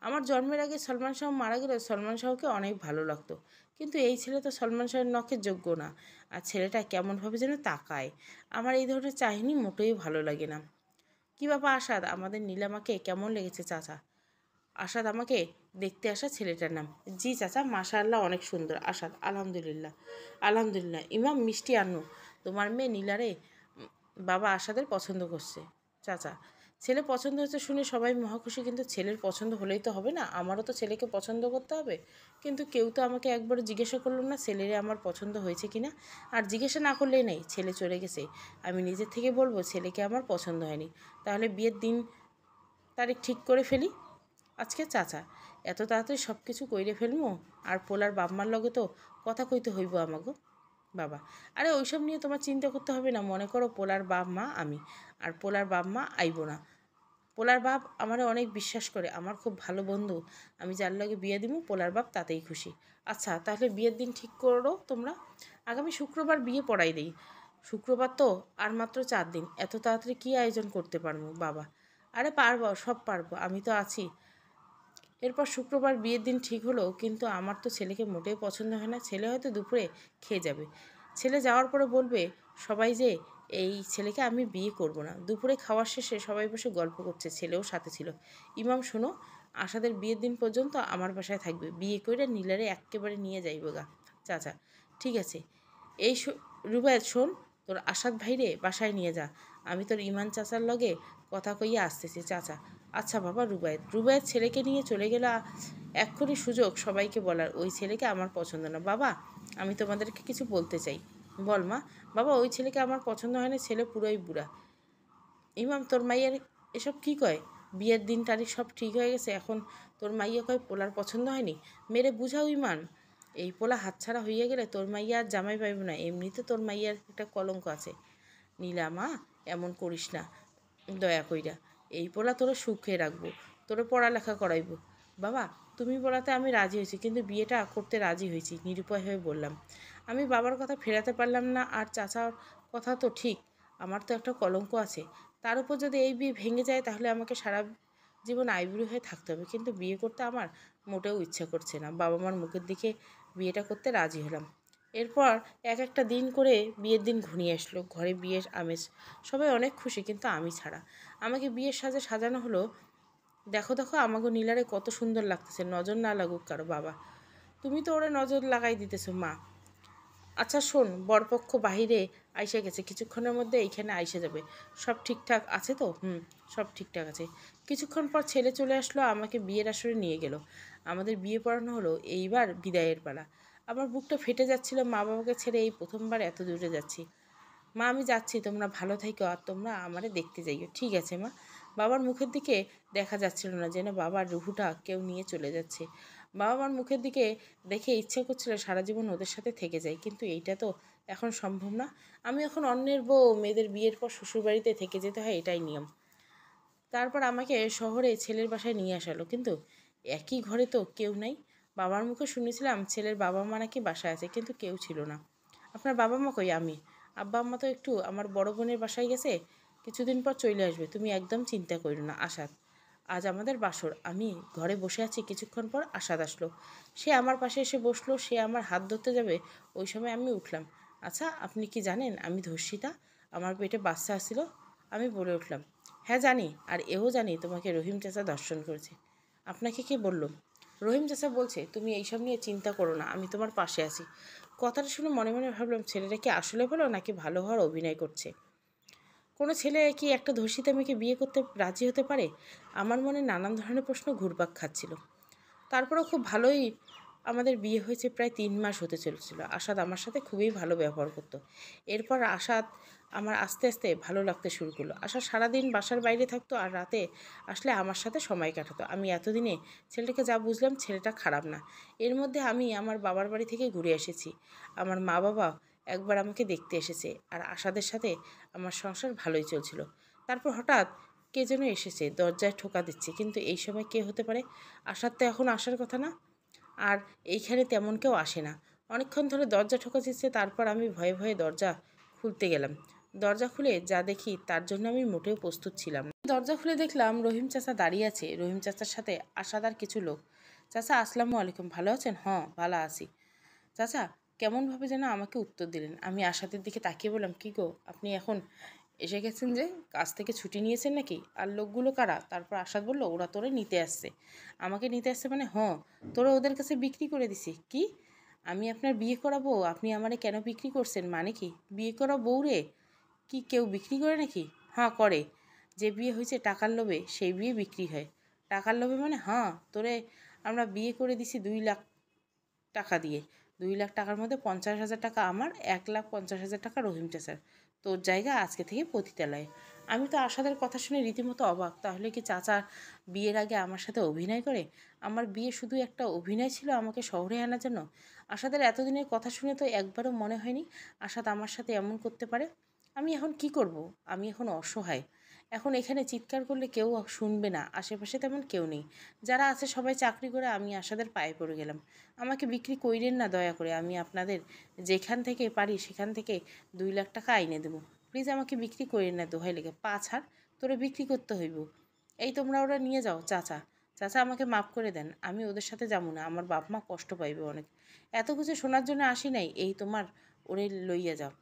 আমার জন্মের আগে সলমান শাহ মারা গেলে সলমান শাহকে অনেক ভালো লাগতো, কিন্তু এই ছেলে তো সলমান শাহের নখের যোগ্য না। আর ছেলেটা কেমনভাবে যেন তাকায়। আমার এই ধরনের চাহিনি মোটেই ভালো লাগে না। কি বাবা আসাদ, আমাদের নীলামাকে কেমন লেগেছে চাচা? আসাদ আমাকে দেখতে আসা ছেলেটার নাম। জি চাচা, মাশাআল্লাহ অনেক সুন্দর। আসাদ, আলহামদুলিল্লাহ। আলহামদুলিল্লাহ। ইমাম, মিষ্টি আনো, তোমার মেয়ে নীলারে বাবা আসাদের পছন্দ করছে। চাচা, ছেলে পছন্দ হচ্ছে শুনে সবাই মহাখুশি, কিন্তু ছেলের পছন্দ হলেই তো হবে না, আমারও তো ছেলেকে পছন্দ করতে হবে। কিন্তু কেউ তো আমাকে একবার জিজ্ঞাসা করলো না ছেলেরে আমার পছন্দ হয়েছে কিনা। আর জিজ্ঞাসা না করলেই নেই, ছেলে চলে গেছে, আমি নিজের থেকে বলবো ছেলেকে আমার পছন্দ হয়নি। তাহলে বিয়ের দিন তারিখ ঠিক করে ফেলি আজকে। চাচা, এত তাড়াতাড়ি সব কিছু কইরে ফেলমো? আর পোলার বাপমার লগে তো কথা কইতে হইব আমাগো। বাবা, আরে ওইসব নিয়ে তোমার চিন্তা করতে হবে না। মনে করো পোলার বাপ মা আমি, আর পোলার বাপ মা আইব না। পোলার বাপ আমারে অনেক বিশ্বাস করে, আমার খুব ভালো বন্ধু। আমি যার লগে বিয়ে দিব পোলার বাপ তাতেই খুশি। আচ্ছা, তাহলে বিয়ের দিন ঠিক করো তোমরা। আগামী শুক্রবার বিয়ে পড়াই দেই। শুক্রবার তো আর মাত্র 4 দিন, এত তাড়াতাড়ি কী আয়োজন করতে পারবো বাবা? আরে পারবো, সব পারবো, আমি তো আছি। এরপর শুক্রবার বিয়ের দিন ঠিক হলো, কিন্তু আমার তো ছেলেকে মোটেই পছন্দ হয় না। ছেলে হয়তো দুপুরে খেয়ে যাবে। ছেলে যাওয়ার পরে বলবে সবাই যে এই ছেলেকে আমি বিয়ে করব না। দুপুরে খাওয়ার শেষে সবাই বসে গল্প করছে, ছেলেও সাথে ছিল। ইমাম, শোনো, আশাদের বিয়ের দিন পর্যন্ত আমার বাসায় থাকবে, বিয়ে করে নীলারে একেবারে নিয়ে যাইব গা। চাচা, ঠিক আছে। এই রুবায়েত, শোন, তোর আসাদ ভাইরে বাসায় নিয়ে যা, আমি তোর ইমান চাচার লগে কথা কইয়া আসতেছি। চাচা, আচ্ছা বাবা। রুবায়েত ছেলেকে নিয়ে চলে গেল। এক্ষুনি সুযোগ সবাইকে বলার, ওই ছেলেকে আমার পছন্দ না। বাবা, আমি তোমাদেরকে কিছু বলতে চাই। বল মা। বাবা, ওই ছেলেকে আমার পছন্দ হয় না, ছেলে পুরোই বুড়া। ইমাম, তোর মাইয়ার এসব কি কয়? বিয়ের দিন তারিখ সব ঠিক হয়ে গেছে, এখন তোর মাইয়া কয় পোলার পছন্দ হয়নি। মেরে বুঝাও ইমান, এই পোলা হাতছাড়া হইয়া গেলে তোর মাইয়া আর জামাই পাইব না। এমনিতে তোর মাইয়ার একটা কলঙ্ক আছে। নীলা মা, এমন করিস না দয়া কইরা। এই পোলা তোরা সুখে রাখবো, তোরা পড়ালেখা করাইবো। বাবা, তুমি বলাতে আমি রাজি হয়েছি, কিন্তু বিয়েটা করতে রাজি হয়েছি, নিরুপায় হয়ে বললাম। আমি বাবার কথা ফেরাতে পারলাম না। আর চাচার কথা তো ঠিক, আমার তো একটা কলঙ্ক আছে। তার উপর যদি এই বিয়ে ভেঙে যায়, তাহলে আমাকে সারা জীবন আইবুড়ো হয়ে থাকতে হবে। কিন্তু বিয়ে করতে আমার মোটেও ইচ্ছা করছে না। বাবা মার মুখের দিকে বিয়েটা করতে রাজি হলাম। এরপর এক একটা দিন করে বিয়ের দিন ঘনিয়ে আসলো। ঘরে বিয়ের আমেজ, সবাই অনেক খুশি, কিন্তু আমি ছাড়া। আমাকে বিয়ের সাজে সাজানো হলো। দেখো দেখো আমাগো নীলারে কত সুন্দর লাগতেছে, নজর না লাগুক কারো। বাবা, তুমি তো ওরে নজর লাগাই দিতেছো মা। আচ্ছা শোন, বরপক্ষ বাহিরে আইসে গেছে, কিছুক্ষণের মধ্যে এইখানে আইসে যাবে। সব ঠিকঠাক আছে তো? সব ঠিকঠাক আছে। কিছুক্ষণ পর ছেলে চলে আসলো, আমাকে বিয়ের আসরে নিয়ে গেল। আমাদের বিয়ে পড়ানো হলো। এইবার বিদায়ের পালা। আমার বুকটা ফেটে যাচ্ছিল, মা বাবাকে ছেড়ে এই প্রথমবার এত দূরে যাচ্ছি। মা, আমি যাচ্ছি, তোমরা ভালো থাইকো, আর তোমরা আমারে দেখতে যাইও। ঠিক আছে মা। বাবার মুখের দিকে দেখা যাচ্ছিল না, যেন বাবার রুহুটা কেউ নিয়ে চলে যাচ্ছে। বাবা মার মুখের দিকে দেখে ইচ্ছে করছিল সারা জীবন ওদের সাথে থেকে যাই, কিন্তু এইটা তো এখন সম্ভব না। আমি এখন অন্যের বউ, মেয়েদের বিয়ের পর শ্বশুরবাড়িতে থেকে যেতে হয়, এটাই নিয়ম। তারপর আমাকে শহরে ছেলের বাসায় নিয়ে আসালো, কিন্তু একই ঘরে তো কেউ নেই। বাবার মুখে শুনেছিলাম ছেলের বাবা মা নাকি বাসায় আছে, কিন্তু কেউ ছিল না। আপনার বাবা মা কই? আমি আব্বা আম্মা তো একটু আমার বড় বোনের বাসায় গেছে, কিছুদিন পর চলে আসবে, তুমি একদম চিন্তা করো না। আসাদ, আজ আমাদের বাসর। আমি ঘরে বসে আছি, কিছুক্ষণ পর আসাদ আসলো। সে আমার পাশে এসে বসলো, সে আমার হাত ধরতে যাবে, ওই সময় আমি উঠলাম। আচ্ছা, আপনি কি জানেন আমি ধর্ষিতা? আমার পেটে বাচ্চা আসছিল। আমি বলে উঠলাম, হ্যাঁ জানি, আর এও জানি তোমাকে রহিম চাচা দর্শন করেছে। আপনাকে কে বলল? রহিম চাচা বলছে তুমি এইসব নিয়ে চিন্তা করো না, আমি তোমার পাশে আছি। কথাটা শুনে মনে মনে ভাবলাম, ছেলেটা কি আসলে ভালো নাকি ভালো হওয়ার অভিনয় করছে? কোনো ছেলে কি একটা ধর্ষিতা মেয়েকে বিয়ে করতে রাজি হতে পারে? আমার মনে নানান ধরনের প্রশ্ন ঘুরপাক খাচ্ছিল। তারপরেও খুব ভালোই আমাদের বিয়ে হয়েছে, প্রায় 3 মাস হতে চলেছিল। আসাদ আমার সাথে খুবই ভালো ব্যবহার করতো। এরপর আসাদ আমার আস্তে আস্তে ভালো লাগতে শুরু করলো। আসাদ সারাদিন বাসার বাইরে থাকতো আর রাতে আসলে আমার সাথে সময় কাটাতো। আমি এতদিনে ছেলেটাকে যা বুঝলাম, ছেলেটা খারাপ না। এর মধ্যে আমি আমার বাবার বাড়ি থেকে ঘুরে এসেছি। আমার মা বাবা একবার আমাকে দেখতে এসেছে, আর আসাদের সাথে আমার সংসার ভালোই চলছিল। তারপর হঠাৎ কে যেন এসেছে, দরজায় ঠোকা দিচ্ছে, কিন্তু এই সময় কে হতে পারে? আসার তো এখন আসার কথা না। আর এইখানে তেমন কেউ আসে না। অনেকক্ষণ ধরে দরজা ঠোকা দিচ্ছে, তারপর আমি ভয়ে ভয়ে দরজা খুলতে গেলাম। দরজা খুলে যা দেখি তার জন্য আমি মোটেও প্রস্তুত ছিলাম না। দরজা খুলে দেখলাম রহিম চাচা দাঁড়িয়ে আছে, রহিম চাচার সাথে আসাদ আর কিছু লোক। চাচা, আসসালামু আলাইকুম, ভালো আছেন? হ্যাঁ, ভালো আছি। চাচা কেমনভাবে যেন আমাকে উত্তর দিলেন। আমি আসাদের দিকে তাকিয়ে বললাম, কী গো, আপনি এখন এসে গেছেন যে? কাজ থেকে ছুটি নিয়েছেন নাকি? আর লোকগুলো কারা? তারপর আসাদ বলল, ওরা তোরে নিতে আসছে। আমাকে নিতে আসছে মানে? হ্যাঁ, তোরা ওদের কাছে বিক্রি করে দিছি। কি? আমি আপনার বিয়ে করাবো, আপনি আমারে কেন বিক্রি করছেন? মানে কি? বিয়ে করা বউরে কি কেউ বিক্রি করে নাকি? হ্যাঁ করে। যে বিয়ে হয়েছে টাকার লোভে, সেই বিয়ে বিক্রি হয়। টাকার লোভে মানে? হ্যাঁ, তোরে আমরা বিয়ে করে দিছি 2 লাখ টাকা দিয়ে। 2 লাখ টাকার মধ্যে 50,000 টাকা আমার, 1,50,000 টাকা রহিম চাচার। তোর জায়গা আজকে থেকে পতিতালয়ে। আমি তো আশাদের কথা শুনে রীতিমতো অবাক। তাহলে কি চাচা বিয়ের আগে আমার সাথে অভিনয় করে? আমার বিয়ে শুধু একটা অভিনয় ছিল আমাকে শহরে আনার জন্য? আশাদের এতদিনের কথা শুনে তো একবারও মনে হয়নি আশাদ আমার সাথে এমন করতে পারে। আমি এখন কি করব? আমি এখন অসহায়। এখন এখানে চিৎকার করলে কেউ শুনবে না, আশেপাশে তেমন কেউ নেই। যারা আছে সবাই চাকরি করে, আমি আশাদের পায়ে পড়ে গেলাম। আমাকে বিক্রি কইরেন না দয়া করে, আমি আপনাদের যেখান থেকে পারি সেখান থেকে 2 লাখ টাকা আইনে দেবো। প্লিজ আমাকে বিক্রি কইরেন না, দোহাই লেগে। পা ছাড়, তোরে বিক্রি করতে হইব। এই তোমরা ওরা নিয়ে যাও। চাচা, চাচা আমাকে মাফ করে দেন, আমি ওদের সাথে যাবো না, আমার বাপ মা কষ্ট পাইবে অনেক। এত কিছু শোনার জন্য আসি নাই, এই তোমার ওরে লইয়া যাও।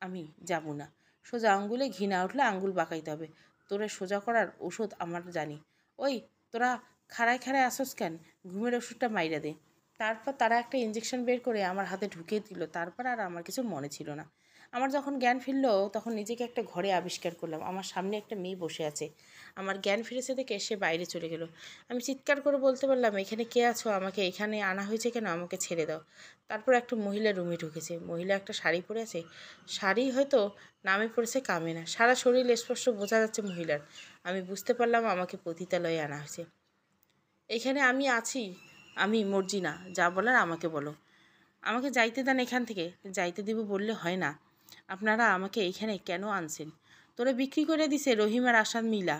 আমি যাব না। সোজা আঙ্গুলে ঘি না উঠলে আঙ্গুল বাঁকাইতে হবে। তোরে সোজা করার ওষুধ আমার জানি। ওই তোরা খাড়ায় খাড়ায় আসস কেন? ঘুমের ওষুধটা মাইরা দে। তারপর তারা একটা ইঞ্জেকশন বের করে আমার হাতে ঢুকিয়ে দিল। তারপর আর আমার কিছু মনে ছিল না। আমার যখন জ্ঞান ফিরল, তখন নিজেকে একটা ঘরে আবিষ্কার করলাম। আমার সামনে একটা মেয়ে বসে আছে। আমার জ্ঞান ফিরেছে দেখে সে বাইরে চলে গেল। আমি চিৎকার করে বলতে পারলাম, এখানে কে আছো? আমাকে এখানে আনা হয়েছে কেন? আমাকে ছেড়ে দাও। তারপর একটা মহিলা রুমে ঢুকেছে। মহিলা একটা শাড়ি পরে আছে। শাড়ি হয়তো নামে পড়েছে কামিনা। সারা শরীর স্পষ্ট বোঝা যাচ্ছে মহিলার। আমি বুঝতে পারলাম আমাকে পতিতালয়ে আনা হয়েছে। এখানে আমি আছি, আমি মর্জিনা, যা বলার আমাকে বলো। আমাকে যাইতে দেন এখান থেকে। যাইতে দিব বললে হয় না? আপনারা আমাকে এইখানে কেন আনছেন? তোরা বিক্রি করে দিছে রহিম আর আসাদ মিলা।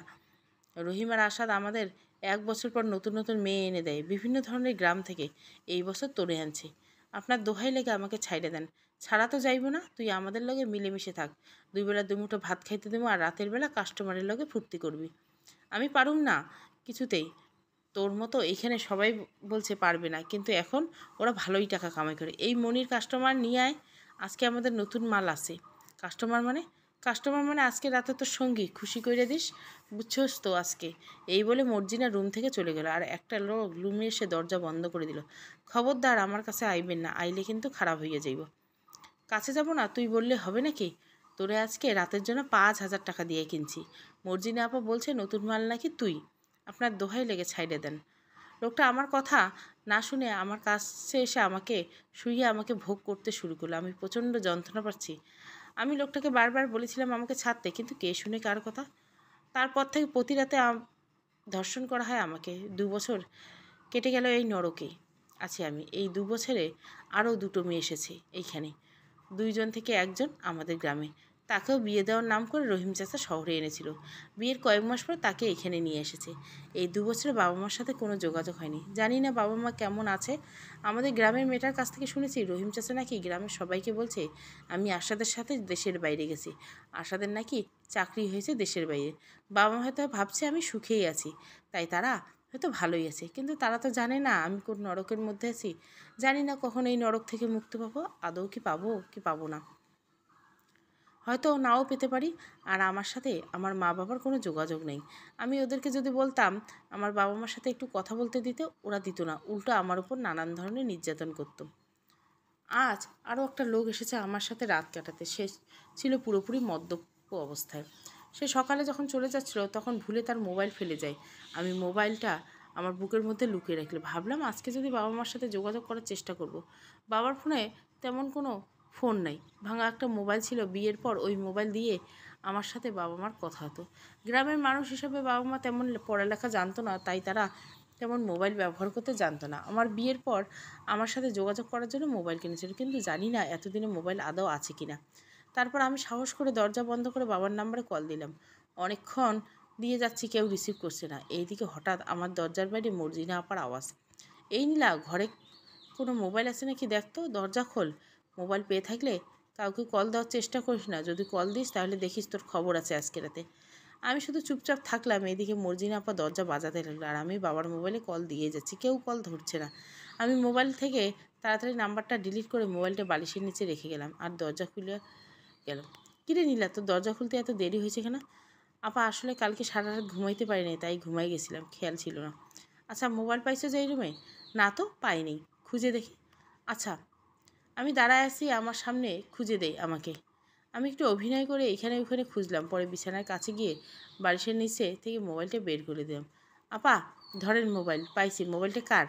রহিম আর আসাদ আমাদের 1 বছর পর নতুন নতুন মেয়ে এনে দেয় বিভিন্ন ধরনের গ্রাম থেকে। এই বছর তোরে আনছে। আপনার দোহাই লেগে আমাকে ছাইড়ে দেন। ছাড়া তো যাইব না, তুই আমাদের লগে মিলেমিশে থাক। 2 বেলা 2 মুঠো ভাত খাইতে দেবো, আর রাতের বেলা কাস্টমারের লগে ফুর্তি করবি। আমি পারুম না কিছুতেই। তোর মতো এইখানে সবাই বলছে পারবে না, কিন্তু এখন ওরা ভালোই টাকা কামাই করে। এই মনির কাস্টমার নিয়ে আয়, আজকে আমাদের নতুন মাল আছে। কাস্টমার মানে? কাস্টমার মানে আজকে রাতে তোর সঙ্গী, খুশি কইরা দিস, বুঝছস তো আজকে। এই বলে মর্জিনা রুম থেকে চলে গেল, আর একটা লোক রুমে এসে দরজা বন্ধ করে দিল। খবরদার আমার কাছে আইবেন না, আইলে কিন্তু খারাপ হইয়া যাইব। কাছে যাব না তুই বললে হবে নাকি? তোরে আজকে রাতের জন্য 5,000 টাকা দিয়ে কিনছি। মর্জিনা আপা বলছে নতুন মাল নাকি তুই। আপনার দোহাই লেগে ছাইড়ে দেন। লোকটা আমার কথা না শুনে আমার কাছে এসে আমাকে শুইয়ে আমাকে ভোগ করতে শুরু করলো। আমি প্রচণ্ড যন্ত্রণা পাচ্ছি। আমি লোকটাকে বারবার বলেছিলাম আমাকে ছাড়তে, কিন্তু কে শুনে কার কথা। তারপর থেকে প্রতি রাতে ধর্ষণ করা হয় আমাকে। 2 বছর কেটে গেল এই নরকে। আছি আমি। এই 2 বছরে আরও 2টো মেয়ে এসেছে এইখানে। 2 জন থেকে 1 জন আমাদের গ্রামে। তাকেও বিয়ে দেওয়ার নাম করে রহিম চাচা শহরে এনেছিল। বিয়ের কয়েক মাস পর তাকে এখানে নিয়ে এসেছে। এই 2 বছরে বাবা মার সাথে কোনো যোগাযোগ হয়নি। জানি না বাবা মা কেমন আছে। আমাদের গ্রামের মেয়েটার কাছ থেকে শুনেছি রহিম চাচা নাকি গ্রামের সবাইকে বলছে আমি আশাদের সাথে দেশের বাইরে গেছি। আশাদের নাকি চাকরি হয়েছে দেশের বাইরে। বাবা মা হয়তো ভাবছে আমি সুখেই আছি, তাই তারা হয়তো ভালোই আছে। কিন্তু তারা তো জানে না আমি কোন নরকের মধ্যে আছি। জানি না কখন এই নরক থেকে মুক্তি পাবো, আদৌ কি পাবো কি পাবো না। হয়তো নাও পেতে পারি। আর আমার সাথে আমার মা বাবার কোনো যোগাযোগ নেই। আমি ওদেরকে যদি বলতাম আমার বাবা মার সাথে একটু কথা বলতে দিতে, ওরা দিত না, উল্টো আমার উপর নানান ধরনের নির্যাতন করত। আজ আরও একটা লোক এসেছে আমার সাথে রাত কাটাতে। সে ছিল পুরোপুরি মদ্যপ অবস্থায়। সে সকালে যখন চলে যাচ্ছিল তখন ভুলে তার মোবাইল ফেলে যায়। আমি মোবাইলটা আমার বুকের মধ্যে লুকিয়ে রাখলে ভাবলাম আজকে যদি বাবা মার সাথে যোগাযোগ করার চেষ্টা করব। বাবার ফোনে তেমন কোনো ফোন নাই, ভাঙা একটা মোবাইল ছিল। বিয়ের পর ওই মোবাইল দিয়ে আমার সাথে বাবা মার কথা হতো। গ্রামের মানুষ হিসাবে বাবা মা তেমন পড়ালেখা জানতো না, তাই তারা তেমন মোবাইল ব্যবহার করতে জানতো না। আমার বিয়ের পর আমার সাথে যোগাযোগ করার জন্য মোবাইল কিনেছিল, কিন্তু জানি না এতদিনে মোবাইল আদৌ আছে কিনা। তারপর আমি সাহস করে দরজা বন্ধ করে বাবার নাম্বারে কল দিলাম। অনেকক্ষণ দিয়ে যাচ্ছি, কেউ রিসিভ করছে না। এইদিকে হঠাৎ আমার দরজার বাইরে মর্জিনা আপার আওয়াজ। এই নীলা, ঘরে কোনো মোবাইল আছে নাকি দেখতো, দরজা খোল। মোবাইল পেয়ে থাকলে কাউকে কল দেওয়ার চেষ্টা করিস না, যদি কল দিস তাহলে দেখিস তোর খবর আছে আজকে রাতে। আমি শুধু চুপচাপ থাকলাম। এদিকে মর্জিনা আপা দরজা বাজাতে লাগলো, আর আমি বাবার মোবাইলে কল দিয়ে যাচ্ছি, কেউ কল ধরছে না। আমি মোবাইল থেকে তাড়াতাড়ি নাম্বারটা ডিলিট করে মোবাইলটা বালিশের নিচে রেখে গেলাম আর দরজা খুলে গেল। কিরে নীলা, তোর দরজা খুলতে এত দেরি হয়েছে কেন? আপা, আসলে কালকে সারা রাত ঘুমাইতে পারিনি, তাই ঘুমাই গেছিলাম, খেয়াল ছিল না। আচ্ছা, মোবাইল পাইছো যে এই রুমে? না তো, পাইনি, খুঁজে দেখি। আচ্ছা, আমি দাঁড়ায় আছি, আমার সামনে খুঁজে দেই আমাকে। আমি একটু অভিনয় করে এখানে ওখানে খুঁজলাম, পরে বিছানার কাছে গিয়ে বালিশের নিচে থেকে মোবাইলটা বের করে দিলাম। আপা, ধরেন মোবাইল, পাইছি। মোবাইলটা কার?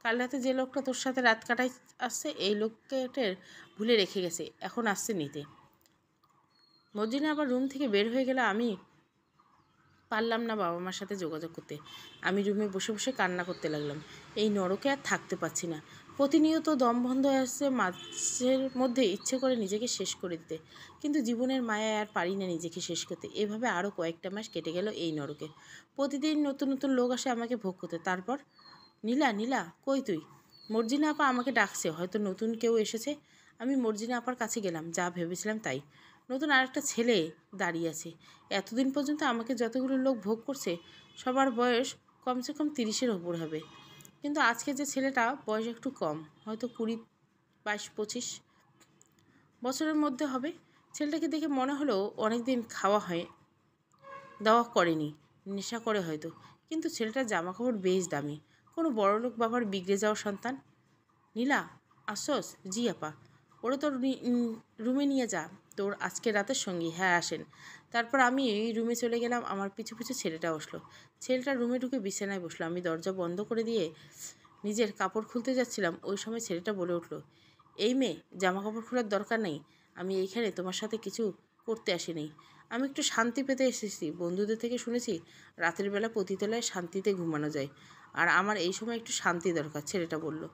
কাল রাতে যে লোকটা তোর সাথে রাত কাটাই আসছে, এই লোকটার ভুলে রেখে গেছে, এখন আসছে নিতে। মর্জিনা আবার রুম থেকে বের হয়ে গেলে আমি পারলাম না বাবা মার সাথে যোগাযোগ করতে। আমি রুমে বসে বসে কান্না করতে লাগলাম। এই নরকে আর থাকতে পারছি না। প্রতিনিয়ত দম বন্ধ হয়ে আসছে, মাঝের মধ্যে ইচ্ছে করে নিজেকে শেষ করে দিতে, কিন্তু জীবনের মায়ায় আর পারি না নিজেকে শেষ করতে। এভাবে আরও কয়েকটা মাস কেটে গেল এই নরকে। প্রতিদিন নতুন নতুন লোক আসে আমাকে ভোগ করতে। তারপর নীলা, নীলা, কই তুই? মর্জিনা আপা আমাকে ডাকছে, হয়তো নতুন কেউ এসেছে। আমি মর্জিনা আপার কাছে গেলাম, যা ভেবেছিলাম তাই। নতুন আরেকটা ছেলে দাঁড়িয়ে আছে। এতদিন পর্যন্ত আমাকে যতগুলো লোক ভোগ করছে সবার বয়স কমসে কম 30-এর ওপর হবে, কিন্তু আজকে যে ছেলেটা বয়স একটু কম, হয়তো 20, 22, 25 বছরের মধ্যে হবে। ছেলেটাকে দেখে মনে হলো অনেক দিন খাওয়া হয় দাওয়া করেনি, নেশা করে হয়তো। কিন্তু ছেলেটার জামাকাপড় বেশ দামি, কোনো বড়লোক বাবার বিগড়ে যাওয়া সন্তান। নীলা, আসস? জি আপা। ওরা তোর রুমে নিয়ে যা, তোর আজকে রাতের সঙ্গী। হ্যাঁ, আসেন। তারপর আমি এই রুমে চলে গেলাম। আমার পিছু পিছু ছেলেটা আসলো। ছেলেটা রুমে ঢুকে বিছানায় বসলো। আমি দরজা বন্ধ করে দিয়ে নিজের কাপড় খুলতে যাচ্ছিলাম, ওই সময় ছেলেটা বলে উঠলো, এই মেয়ে, জামা কাপড় খোলার দরকার নেই। আমি এইখানে তোমার সাথে কিছু করতে আসিনি, আমি একটু শান্তি পেতে এসেছি। বন্ধুদের থেকে শুনেছি রাতের বেলা পতিতলায় শান্তিতে ঘুমানো যায়, আর আমার এই সময় একটু শান্তি দরকার, ছেলেটা বলল।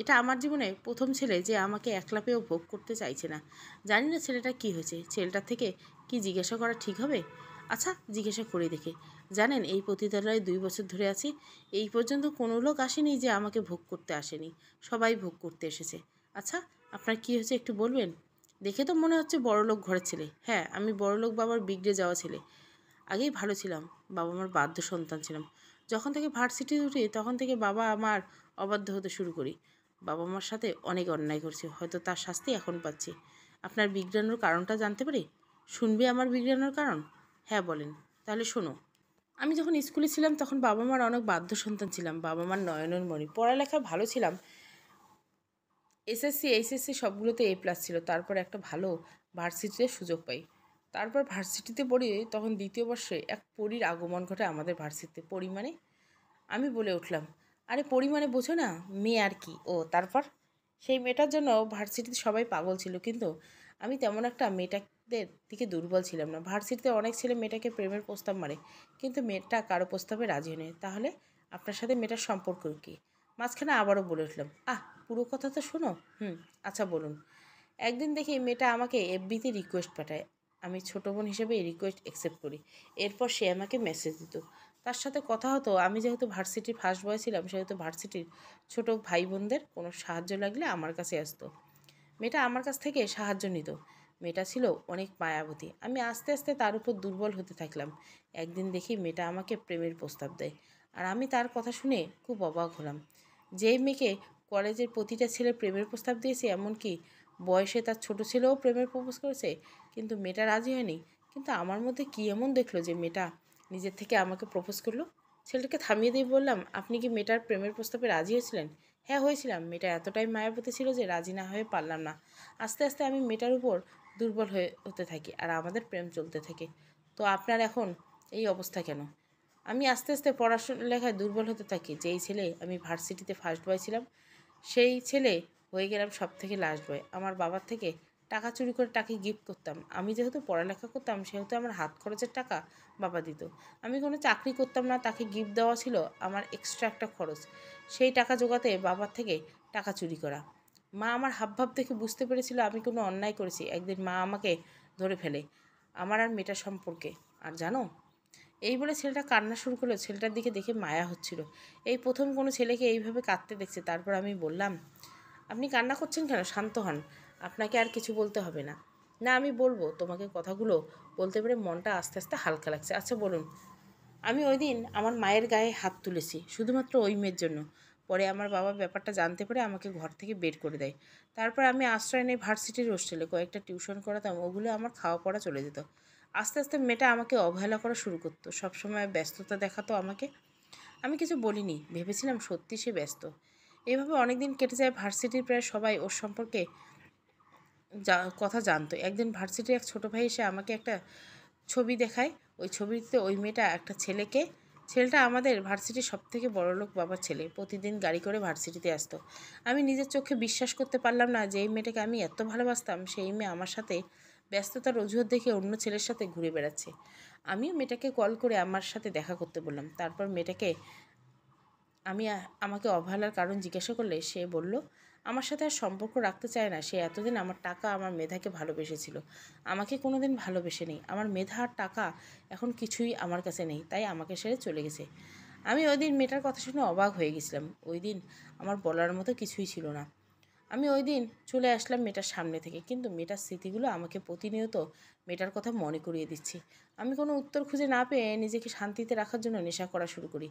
এটা আমার জীবনে প্রথম ছেলে যে আমাকে একলা পেয়েও ভোগ করতে চাইছে না। জানি না ছেলেটা কি হয়েছে। ছেলেটার থেকে কি জিজ্ঞাসা করা ঠিক হবে? আচ্ছা, জিজ্ঞাসা করে দেখে। জানেন, এই পতিতালয়ে 2 বছর ধরে আছি, এই পর্যন্ত কোনো লোক আসেনি যে আমাকে ভোগ করতে আসেনি, সবাই ভোগ করতে এসেছে। আচ্ছা, আপনার কি হয়েছে একটু বলবেন? দেখে তো মনে হচ্ছে বড়লোক ঘরের ছেলে। হ্যাঁ, আমি বড়লোক বাবার বিগড়ে যাওয়া ছেলে। আগেই ভালো ছিলাম, বাবা মার বাধ্য সন্তান ছিলাম। যখন থেকে ভার্সিটিতে উঠি তখন থেকে বাবা আমার অবাধ্য হতে শুরু করি। বাবা মার সাথে অনেক অন্যায় করছি, হয়তো তার শাস্তি এখন পাচ্ছি। আপনার বিগড়ানোর কারণটা জানতে পারি? শুনবে আমার বিগড়ানোর কারণ? হ্যাঁ, বলেন। তাহলে শোনো। আমি যখন স্কুলে ছিলাম তখন বাবা মার অনেক বাধ্য সন্তান ছিলাম। বাবা মার নয়নের মণি, পড়ালেখায় ভালো ছিলাম। এসএসসি, এইচএসসি সবগুলোতে A+ ছিল। তারপর একটা ভালো ভার্সিটিতে সুযোগ পাই। তারপর ভার্সিটিতে পড়ি, তখন 2য় বর্ষে এক পরীর আগমন ঘটে আমাদের ভার্সিটিতে। পরী মানে? আমি বলে উঠলাম, আরে পরী মানে বোঝো না, মেয়ে আর কি। ও, তারপর? সেই মেয়েটার জন্য ভার্সিটিতে সবাই পাগল ছিল, কিন্তু আমি তেমন একটা মেয়েটাদের দিকে দুর্বল ছিলাম না। ভার্সিটিতে অনেক ছেলে মেয়েটাকে প্রেমের প্রস্তাব মারে, কিন্তু মেয়েটা কারো প্রস্তাবে রাজি নেই। তাহলে আপনার সাথে মেয়েটার সম্পর্ক কী? মাঝখানে আবারও বলে উঠলাম, পুরো কথা তো শোনো। আচ্ছা বলুন। একদিন দেখি মেয়েটা আমাকে এফবিতে রিকোয়েস্ট পাঠায়। আমি ছোটো বোন হিসেবে এই রিকোয়েস্ট অ্যাকসেপ্ট করি। এরপর সে আমাকে মেসেজ দিত, তার সাথে কথা হতো। আমি যেহেতু ভার্সিটির ফার্স্ট বয় ছিলাম, সেহেতু ভার্সিটির ছোটো ভাই বোনদের কোনো সাহায্য লাগলে আমার কাছে আসতো। মেয়েটা আমার কাছ থেকে সাহায্য নিত। মেয়েটা ছিল অনেক মায়াবতী। আমি আস্তে আস্তে তার উপর দুর্বল হতে থাকলাম। একদিন দেখি মেয়েটা আমাকে প্রেমের প্রস্তাব দেয়, আর আমি তার কথা শুনে খুব অবাক হলাম। যেই মেয়েকে কলেজের প্রতিটা ছেলে প্রেমের প্রস্তাব দিয়েছে, এমনকি বয়সে তার ছোট ছেলেও প্রেমের প্রপোজ করেছে, কিন্তু মেয়েটা রাজি হয়নি। কিন্তু আমার মধ্যে কী এমন দেখলো যে মেয়েটা নিজের থেকে আমাকে প্রপোজ করলো? ছেলেটাকে থামিয়ে দিয়ে বললাম, আপনি কি মেয়েটার প্রেমের প্রস্তাবে রাজি হয়েছিলেন? হ্যাঁ, হয়েছিলাম। মেয়েটা এতটাই মায়াবতী ছিল যে রাজি না হয়ে পারলাম না। আস্তে আস্তে আমি মেয়েটার উপর দুর্বল হতে থাকি, আর আমাদের প্রেম চলতে থাকে। তো আপনার এখন এই অবস্থা কেন? আমি আস্তে আস্তে পড়াশোনায় দুর্বল হতে থাকি। যেই ছেলে আমি ভার্সিটিতে ফার্স্ট বয় ছিলাম, সেই ছেলে হয়ে গেলাম সব থেকে লাস্ট বয়। আমার বাবার থেকে টাকা চুরি করে তাকে গিফট করতাম। আমি যেহেতু পড়ালেখা করতাম, সেহেতু আমার হাত খরচের টাকা বাবা দিত। আমি কোনো চাকরি করতাম না, তাকে গিফট দেওয়া ছিল আমার এক্সট্রা একটা খরচ। সেই টাকা জোগাতে বাবার থেকে টাকা চুরি করা। মা আমার হাবভাব দেখে বুঝতে পেরেছিল আমি কোনো অন্যায় করেছি। একদিন মা আমাকে ধরে ফেলে আমার আর মেয়েটার সম্পর্কে। আর জানো, এই বলে ছেলেটা কান্না শুরু করলো। ছেলেটার দিকে দেখে মায়া হচ্ছিল। এই প্রথম কোনো ছেলেকে এইভাবে কাঁদতে দেখছে। তারপর আমি বললাম, আপনি কান্না করছেন কেন? শান্ত হন। আপনাকে আর কিছু বলতে হবে না। না, আমি বলবো। তোমাকে কথাগুলো বলতে পেরে মনটা আস্তে আস্তে হালকা লাগছে। আচ্ছা বলুন। আমি ওই দিন আমার মায়ের গায়ে হাত তুলেছি শুধুমাত্র ওই মেয়ের জন্য। পরে আমার বাবা ব্যাপারটা জানতে পারে আমাকে ঘর থেকে বের করে দেয়। তারপর আমি আশ্রয় নেই ভার্সিটির হোস্টেলে। কয়েকটা টিউশন করাতাম, ওগুলো আমার খাওয়া পড়া চলে যেত। আস্তে আস্তে মেয়েটা আমাকে অবহেলা করা শুরু করতো, সবসময় ব্যস্ততা দেখাতো আমাকে। আমি কিছু বলিনি, ভেবেছিলাম সত্যি সে ব্যস্ত। এইভাবে অনেক দিন কেটে যায়। ভার্সিটির প্রায় সবাই ওর সম্পর্কে কথা জানতো। একদিন ভার্সিটির এক ছোটো ভাই এসে আমাকে একটা ছবি দেখায়। ওই ছবিতে ওই মেয়েটা একটা ছেলেটা আমাদের ভার্সিটির সবথেকে বড়লোক বাবার ছেলে। প্রতিদিন গাড়ি করে ভার্সিটিতে আসতো। আমি নিজের চোখে বিশ্বাস করতে পারলাম না যে এই মেয়েটাকে আমি এত ভালোবাসতাম, সেই মেয়ে আমার সাথে ব্যস্ততার অজুহাত দেখে অন্য ছেলের সাথে ঘুরে বেড়াচ্ছে। আমিও মেয়েটাকে কল করে আমার সাথে দেখা করতে বললাম। তারপর মেয়েটাকে আমাকে অবহেলার কারণ জিজ্ঞাসা করলে সে বলল, আমার সাথে আর সম্পর্ক রাখতে চায় না। সে এতদিন আমার টাকা, আমার মেধাকে ভালোবেসেছিল, আমাকে কোনো দিন ভালোবেসে নেই। আমার মেধা আর টাকা এখন কিছুই আমার কাছে নেই, তাই আমাকে ছেড়ে চলে গেছে। আমি ওই দিন মেয়েটার কথা শুনে অবাক হয়ে গেছিলাম। ওই দিন আমার বলার মতো কিছুই ছিল না। আমি ওই দিন চলে আসলাম মেয়েটার সামনে থেকে, কিন্তু মেয়েটার স্মৃতিগুলো আমাকে প্রতিনিয়ত মেয়েটার কথা মনে করিয়ে দিচ্ছে। আমি কোনো উত্তর খুঁজে না পেয়ে নিজেকে শান্তিতে রাখার জন্য নেশা করা শুরু করি।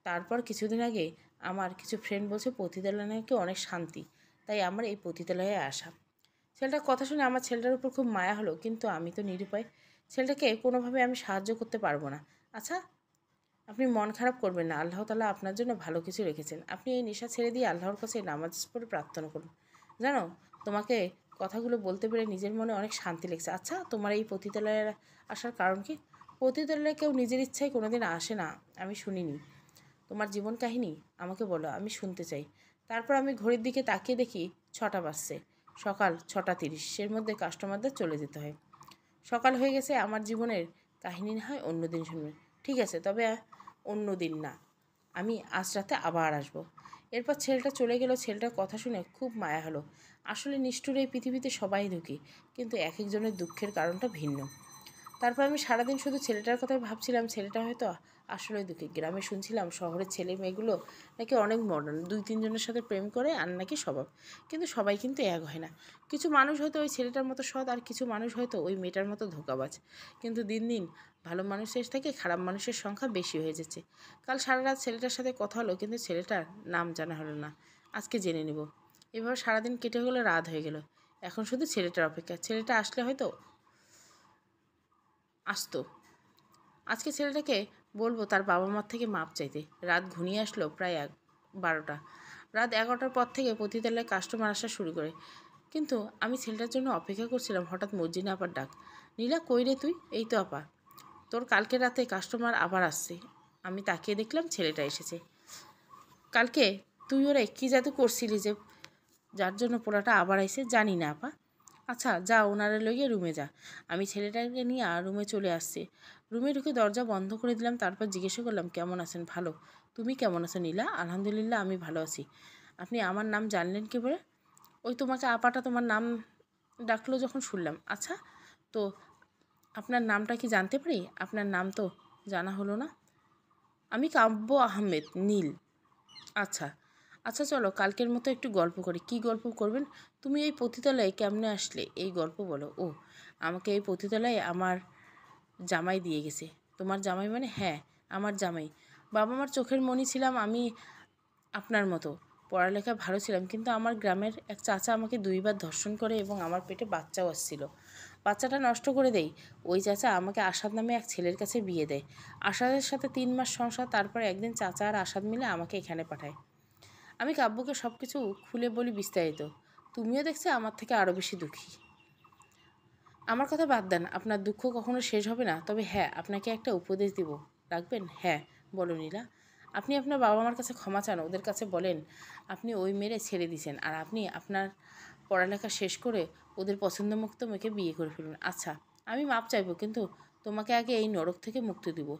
তারপর কিছুদিন আগে আমার কিছু ফ্রেন্ড বলছে পতিতালয় নাকি অনেক শান্তি, তাই আমার এই পতিতালয়ে আসা। ছেলেটার কথা শুনে আমার ছেলেটার উপর খুব মায়া হলো, কিন্তু আমি তো নিরুপায়। ছেলেটাকে কোনোভাবে আমি সাহায্য করতে পারবো না। আচ্ছা, আপনি মন খারাপ করবেন না। আল্লাহ তাআলা আপনার জন্য ভালো কিছু রেখেছেন। আপনি এই নেশা ছেড়ে দিয়ে আল্লাহর কাছে নামাজ পড়ে প্রার্থনা করুন। জানো, তোমাকে কথাগুলো বলতে পেরে নিজের মনে অনেক শান্তি লেগেছে। আচ্ছা, তোমার এই পতিতালয়ে আসার কারণ কি? পতিতালয়ে কেউ নিজের ইচ্ছায় কোনোদিন আসে না, আমি শুনিনি। তোমার জীবন কাহিনী আমাকে বলো, আমি শুনতে চাই। তারপর আমি ঘড়ির দিকে তাকিয়ে দেখি 6টা বাজছে। সকাল 6টা 30। মধ্যে কাস্টমারদের চলে যেতে হয়। সকাল হয়ে গেছে। আমার জীবনের কাহিনী না হয় অন্য দিন শুনবে। ঠিক আছে, তবে অন্য দিন না, আমি আজ রাতে আবার আসবো। এরপর ছেলেটা চলে গেল। ছেলেটার কথা শুনে খুব মায়া হলো। আসলে নিষ্ঠুর এই পৃথিবীতে সবাই দুঃখী, কিন্তু এক একজনের দুঃখের কারণটা ভিন্ন। তারপর আমি সারাদিন শুধু ছেলেটার কথাই ভাবছিলাম। ছেলেটা হয়তো আসলে দুঃখী। গ্রামে শুনছিলাম শহরের ছেলে মেয়েগুলো নাকি অনেক মডার্ন, 2-3 জনের সাথে প্রেম করে আর নাকি স্বভাব। কিন্তু সবাই কিন্তু এক হয় না। কিছু মানুষ হয়তো ওই ছেলেটার মতো সৎ, আর কিছু মানুষ হয়তো ওই মেয়েটার মতো ধোঁকাবাজ। কিন্তু দিন দিন ভালো মানুষের থেকে খারাপ মানুষের সংখ্যা বেশি হয়ে যাচ্ছে। কাল সারা রাত ছেলেটার সাথে কথা হলো, কিন্তু ছেলেটার নাম জানা হলো না। আজকে জেনে নেব। এভাবে সারাদিন কেটে গেলো, রাত হয়ে গেল। এখন শুধু ছেলেটার অপেক্ষা। ছেলেটা আসলে হয়তো আসতো। আজকে ছেলেটাকে বলবো তার বাবা মার থেকে মাপ চাইতে। রাত ঘনিয়ে আসলো প্রায় 12টা। রাত 11টার পর থেকে পতিতালয়ে কাস্টমার আসা শুরু করে। কিন্তু আমি ছেলেটার জন্য অপেক্ষা করছিলাম। হঠাৎ মর্জিনা আপার ডাক। নীলা, কই রে তুই? এই তো আপা, তোর কালকে রাতে কাস্টমার আবার আসছে। আমি তাকিয়ে দেখলাম ছেলেটা এসেছে। কালকে তুই ওরে কী জাদু করছিলি যে যার জন্য পোলাটা আবার আইছে? জানি না আপা। আচ্ছা যা, ওনারে লইয়ে রুমে যা। আমি ছেলেটাকে নিয়ে রুমে চলে আসছি। রুমে ঢুকে দরজা বন্ধ করে দিলাম। তারপর জিজ্ঞাসা করলাম, কেমন আছেন? ভালো। তুমি কেমন আছো নীলা? আলহামদুলিল্লাহ, আমি ভালো আছি। আপনি আমার নাম জানলেন কী করে? ওই তোমাকে আপাটা তোমার নাম ডাকলো যখন শুনলাম। আচ্ছা, তো আপনার নামটা কি জানতে পারি? আপনার নাম তো জানা হলো না। আমি কাব্য আহমেদ, নীল। আচ্ছা আচ্ছা, চলো কালকের মতো একটু গল্প করি। কি গল্প করবেন? তুমি এই পতিতালয়ে কেমনে আসলে, এই গল্প বলো। ও, আমাকে এই পতিতালয়ে আমার জামাই দিয়ে গেছে। তোমার জামাই মানে? হ্যাঁ, আমার জামাই। বাবা মার চোখের মণি ছিলাম আমি, আপনার মতো। পড়ালেখা ভালো ছিলাম, কিন্তু আমার গ্রামের এক চাচা আমাকে 2বার ধর্ষণ করে এবং আমার পেটে বাচ্চাও আসছিল। বাচ্চাটা নষ্ট করে দেয়। ওই চাচা আমাকে আসাদ নামে এক ছেলের কাছে বিয়ে দেয়। আসাদের সাথে 3 মাস সংসার, তারপরে একদিন চাচা আর আসাদ মিলে আমাকে এখানে পাঠায়। আমি কাব্যকে সব কিছু খুলে বলি বিস্তারিত। তুমিও দেখছি আমার থেকে আরও বেশি দুঃখী। আমার কথা বাদ দেন, আপনার দুঃখ কখনো শেষ হবে না। তবে হ্যাঁ, আপনাকে একটা উপদেশ দিব, রাখবেন? হ্যাঁ, বলো নীলা। আপনি আপনার বাবা মার কাছে ক্ষমা চান, ওদের কাছে বলেন আপনি ওই মেরে ছেড়ে দিয়েছেন, আর আপনি আপনার পড়ালেখা শেষ করে ওদের পছন্দমুক্ত মেয়েকে বিয়ে করে ফেলুন। আচ্ছা, আমি মাপ চাইবো, কিন্তু তোমাকে আগে এই নরক থেকে মুক্তি দিব।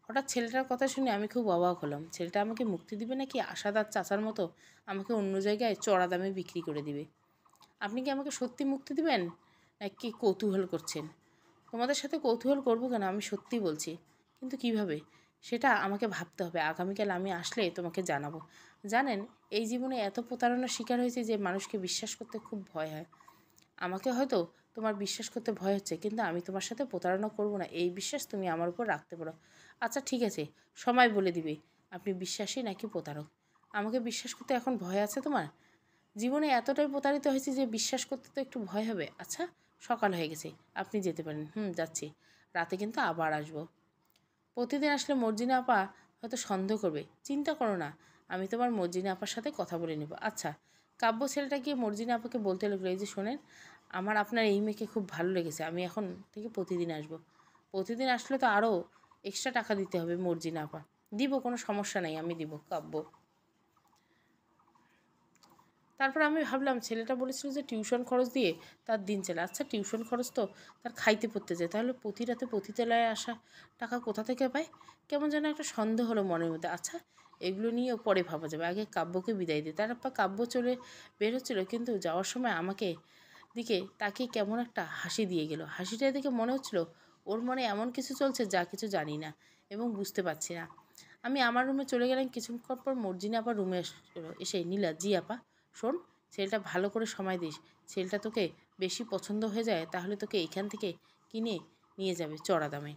হঠাৎ ছেলেটার কথা শুনে আমি খুব অবাক হলাম। ছেলেটা আমাকে মুক্তি দিবে নাকি আশাদার চাচার মতো আমাকে অন্য জায়গায় চড়া দামে বিক্রি করে দিবে? আপনি কি আমাকে সত্যি মুক্তি দিবেন নাকি কৌতূহল করছেন? তোমাদের সাথে কৌতূহল করবো কেন, আমি সত্যি বলছি। কিন্তু কিভাবে, সেটা আমাকে ভাবতে হবে। আগামীকাল আমি আসলে তোমাকে জানাবো। জানেন, এই জীবনে এত প্রতারণার শিকার হয়েছে যে মানুষকে বিশ্বাস করতে খুব ভয় হয়। আমাকে হয়তো তোমার বিশ্বাস করতে ভয় হচ্ছে, কিন্তু আমি তোমার সাথে প্রতারণা করব না, এই বিশ্বাস তুমি আমার উপর রাখতে পারো। আচ্ছা ঠিক আছে, সময় বলে দিবে আপনি বিশ্বাসী নাকি প্রতারক। আমাকে বিশ্বাস করতে এখন ভয় আছে তোমার? জীবনে এতটাই প্রতারিত হয়েছে যে বিশ্বাস করতে তো একটু ভয় হবে। আচ্ছা, সকাল হয়ে গেছে, আপনি যেতে পারেন। যাচ্ছি। রাতে কিন্তু আবার আসবো। প্রতিদিন আসলে মর্জিনা আপা হয়তো সন্দেহ করবে। চিন্তা করো না, আমি তোমার মর্জিনা আপার সাথে কথা বলে নেব। আচ্ছা। কাব্য ছেলেটা গিয়ে মর্জিনা আপাকে বলতে লাগলো, এই যে শোনেন, আমার আপনার এই মেয়েকে খুব ভালো লেগেছে, আমি এখন থেকে প্রতিদিন আসবো। প্রতিদিন আসলে তো আরও এক্সট্রা টাকা দিতে হবে মর্জিনা আপা। দিব, কোনো সমস্যা নেই, আমি দিব। কাব্য। তারপর আমি ভাবলাম, ছেলেটা বলেছিল যে টিউশন খরচ দিয়ে তার দিন চলে। আচ্ছা, টিউশন খরচ তো তার খাইতে পড়তে যায়, তাহলে প্রতি রাতে পতিতালয়ে আসা টাকা কোথা থেকে পায়? কেমন যেন একটা সন্দেহ হলো মনের মধ্যে। আচ্ছা, এগুলো নিয়েও পরে ভাবা যাবে, আগে কাব্যকে বিদায় দিই। তারপর কাব্য চলে বের হচ্ছিল, কিন্তু যাওয়ার সময় আমাকে দিকে তাকিয়ে কেমন একটা হাসি দিয়ে গেল। হাসিটা দেখে মনে হচ্ছিল ওর মনে এমন কিছু চলছে যা কিছু জানি না এবং বুঝতে পারছি না। আমি আমার রুমে চলে গেলাম। কিছুক্ষণ পর মর্জিনা আপা রুমে এসে, নীলা, জি আপা, শোন, ছেলেটা ভালো করে সময় দিস। ছেলেটা তোকে বেশি পছন্দ হয়ে যায় তাহলে তোকে এখান থেকে কিনে নিয়ে যাবে চড়া দামে।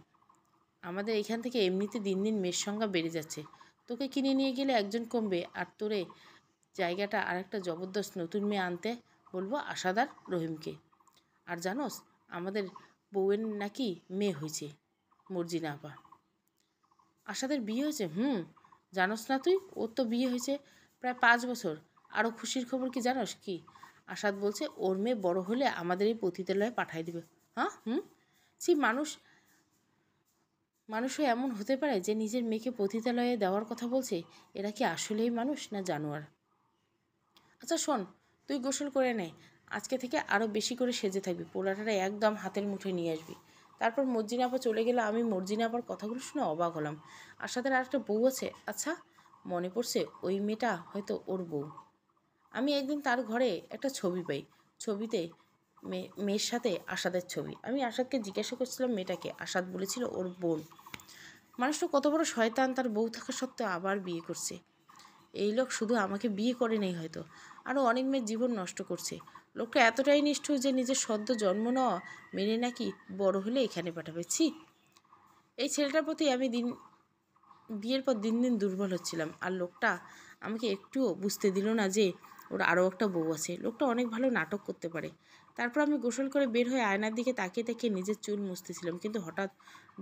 আমাদের এখান থেকে এমনিতে দিন দিন মেয়ের সংখ্যা বেড়ে যাচ্ছে। তোকে কিনে নিয়ে গেলে একজন কমবে, আর তোরে জায়গাটা আরেকটা জবরদস্ত নতুন মেয়ে আনতে বলবো, আশাদার রহিমকে। আর জানোস, আমাদের বউয়ের নাকি মেয়ে হয়েছে। মর্জিনা আপা, আশাদের বিয়ে হয়েছে? জানোস না তুই? ওর তো বিয়ে হয়েছে প্রায় 5 বছর। আরও খুশির খবর কি জানোস? কি? আশাদ বলছে ওর মেয়ে বড় হলে আমাদের এই পতিতালয়ে পাঠাই দিবে। হ্যাঁ? ছি, মানুষও এমন হতে পারে যে নিজের মেয়েকে পতিতালয়ে দেওয়ার কথা বলছে? এরা কি আসলেই মানুষ না জানোয়ার? আচ্ছা শোন, তুই গোসল করে নে। আজকে থেকে আরও বেশি করে সেজে থাকবি, পোলাটারা একদম হাতের মুঠোয় নিয়ে আসবি। তারপর মর্জিনা আপা চলে গেলে আমি মর্জিনা আপার কথাগুলো শুনে অবাক হলাম। আশাদের আর একটা বউ আছে? আচ্ছা, মনে পড়ছে, ওই মেয়েটা হয়তো ওর বউ। আমি একদিন তার ঘরে একটা ছবি পাই। ছবিতে মেয়ের সাথে আশাদের ছবি। আমি আশাদকে জিজ্ঞাসা করছিলাম মেয়েটাকে। আশাদ বলেছিল ওর বোন। মানুষটা কত বড় শয়তান, তার বউ থাকা সত্ত্বেও আবার বিয়ে করছে। এই লোক শুধু আমাকে বিয়ে করে নেই, হয়তো আরও অনেক মেয়ের জীবন নষ্ট করছে। লোকটা এতটাই নিষ্ঠুর যে নিজের সদ্য জন্ম নেওয়া মেনে নাকি বড় হলে এখানে পাঠাবে। ছি, এই ছেলেটার প্রতি আমি বিয়ের পর দিন দিন দুর্বল হচ্ছিলাম। আর লোকটা আমাকে একটুও বুঝতে দিল না যে ওর আরও একটা বউ আছে। লোকটা অনেক ভালো নাটক করতে পারে। তারপর আমি গোসল করে বের হয়ে আয়নার দিকে তাকিয়ে তাকিয়ে নিজের চুল মুছতেছিলাম, কিন্তু হঠাৎ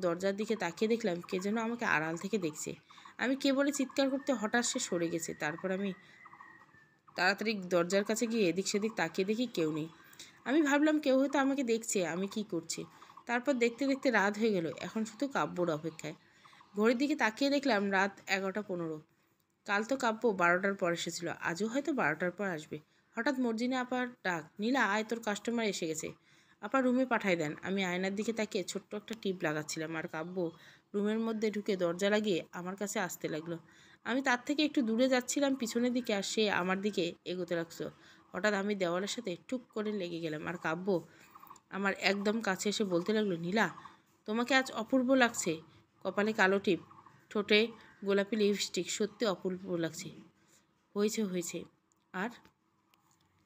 দরজার দিকে তাকিয়ে দেখলাম কে যেন আমাকে আড়াল থেকে দেখছে। আমি কে বলে চিৎকার করতে হঠাৎ সে সরে গেছে। তারপর আমি তাড়াতাড়ি দরজার কাছে গিয়ে এদিক সেদিক তাকিয়ে দেখি কেউ নেই। আমি ভাবলাম কেউ হয়তো আমাকে দেখছে আমি কি করছি। তারপর দেখতে দেখতে রাত হয়ে গেল। এখন শুধু কাব্যর অপেক্ষায়। ঘড়ির দিকে তাকিয়ে দেখলাম রাত 11টা 15। কাল তো কাব্য 12টার পর এসেছিল, আজও হয়তো 12টার পর আসবে। হঠাৎ মর্জিনা আপার ডাক, নীলা আয়, তোর কাস্টমার এসে গেছে। আপা রুমে পাঠাই দেন। আমি আয়নার দিকে তাকিয়ে ছোট্ট একটা টিপ লাগাচ্ছিলাম, আর কাব্য রুমের মধ্যে ঢুকে দরজা লাগিয়ে আমার কাছে আসতে লাগলো। আমি তার থেকে একটু দূরে যাচ্ছিলাম পিছনের দিকে, আর সে আমার দিকে এগোতে লাগছো। হঠাৎ আমি দেওয়ালের সাথে টুক করে লেগে গেলাম, আর কাব্য আমার একদম কাছে এসে বলতে লাগলো, নীলা, তোমাকে আজ অপূর্ব লাগছে। কপালে কালো টিপ, ঠোঁটে গোলাপি লিপস্টিক, সত্যি অপূর্ব লাগছে। হয়েছে হয়েছে, আর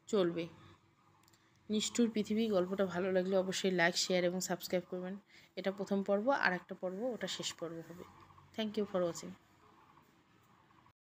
চলবে। নিষ্ঠুর পৃথিবী গল্পটা ভালো লাগলে অবশ্যই লাইক, শেয়ার এবং সাবস্ক্রাইব করবেন। এটা প্রথম পর্ব, আর একটা পর্ব ওটা শেষ পর্ব হবে। Thank you for watching.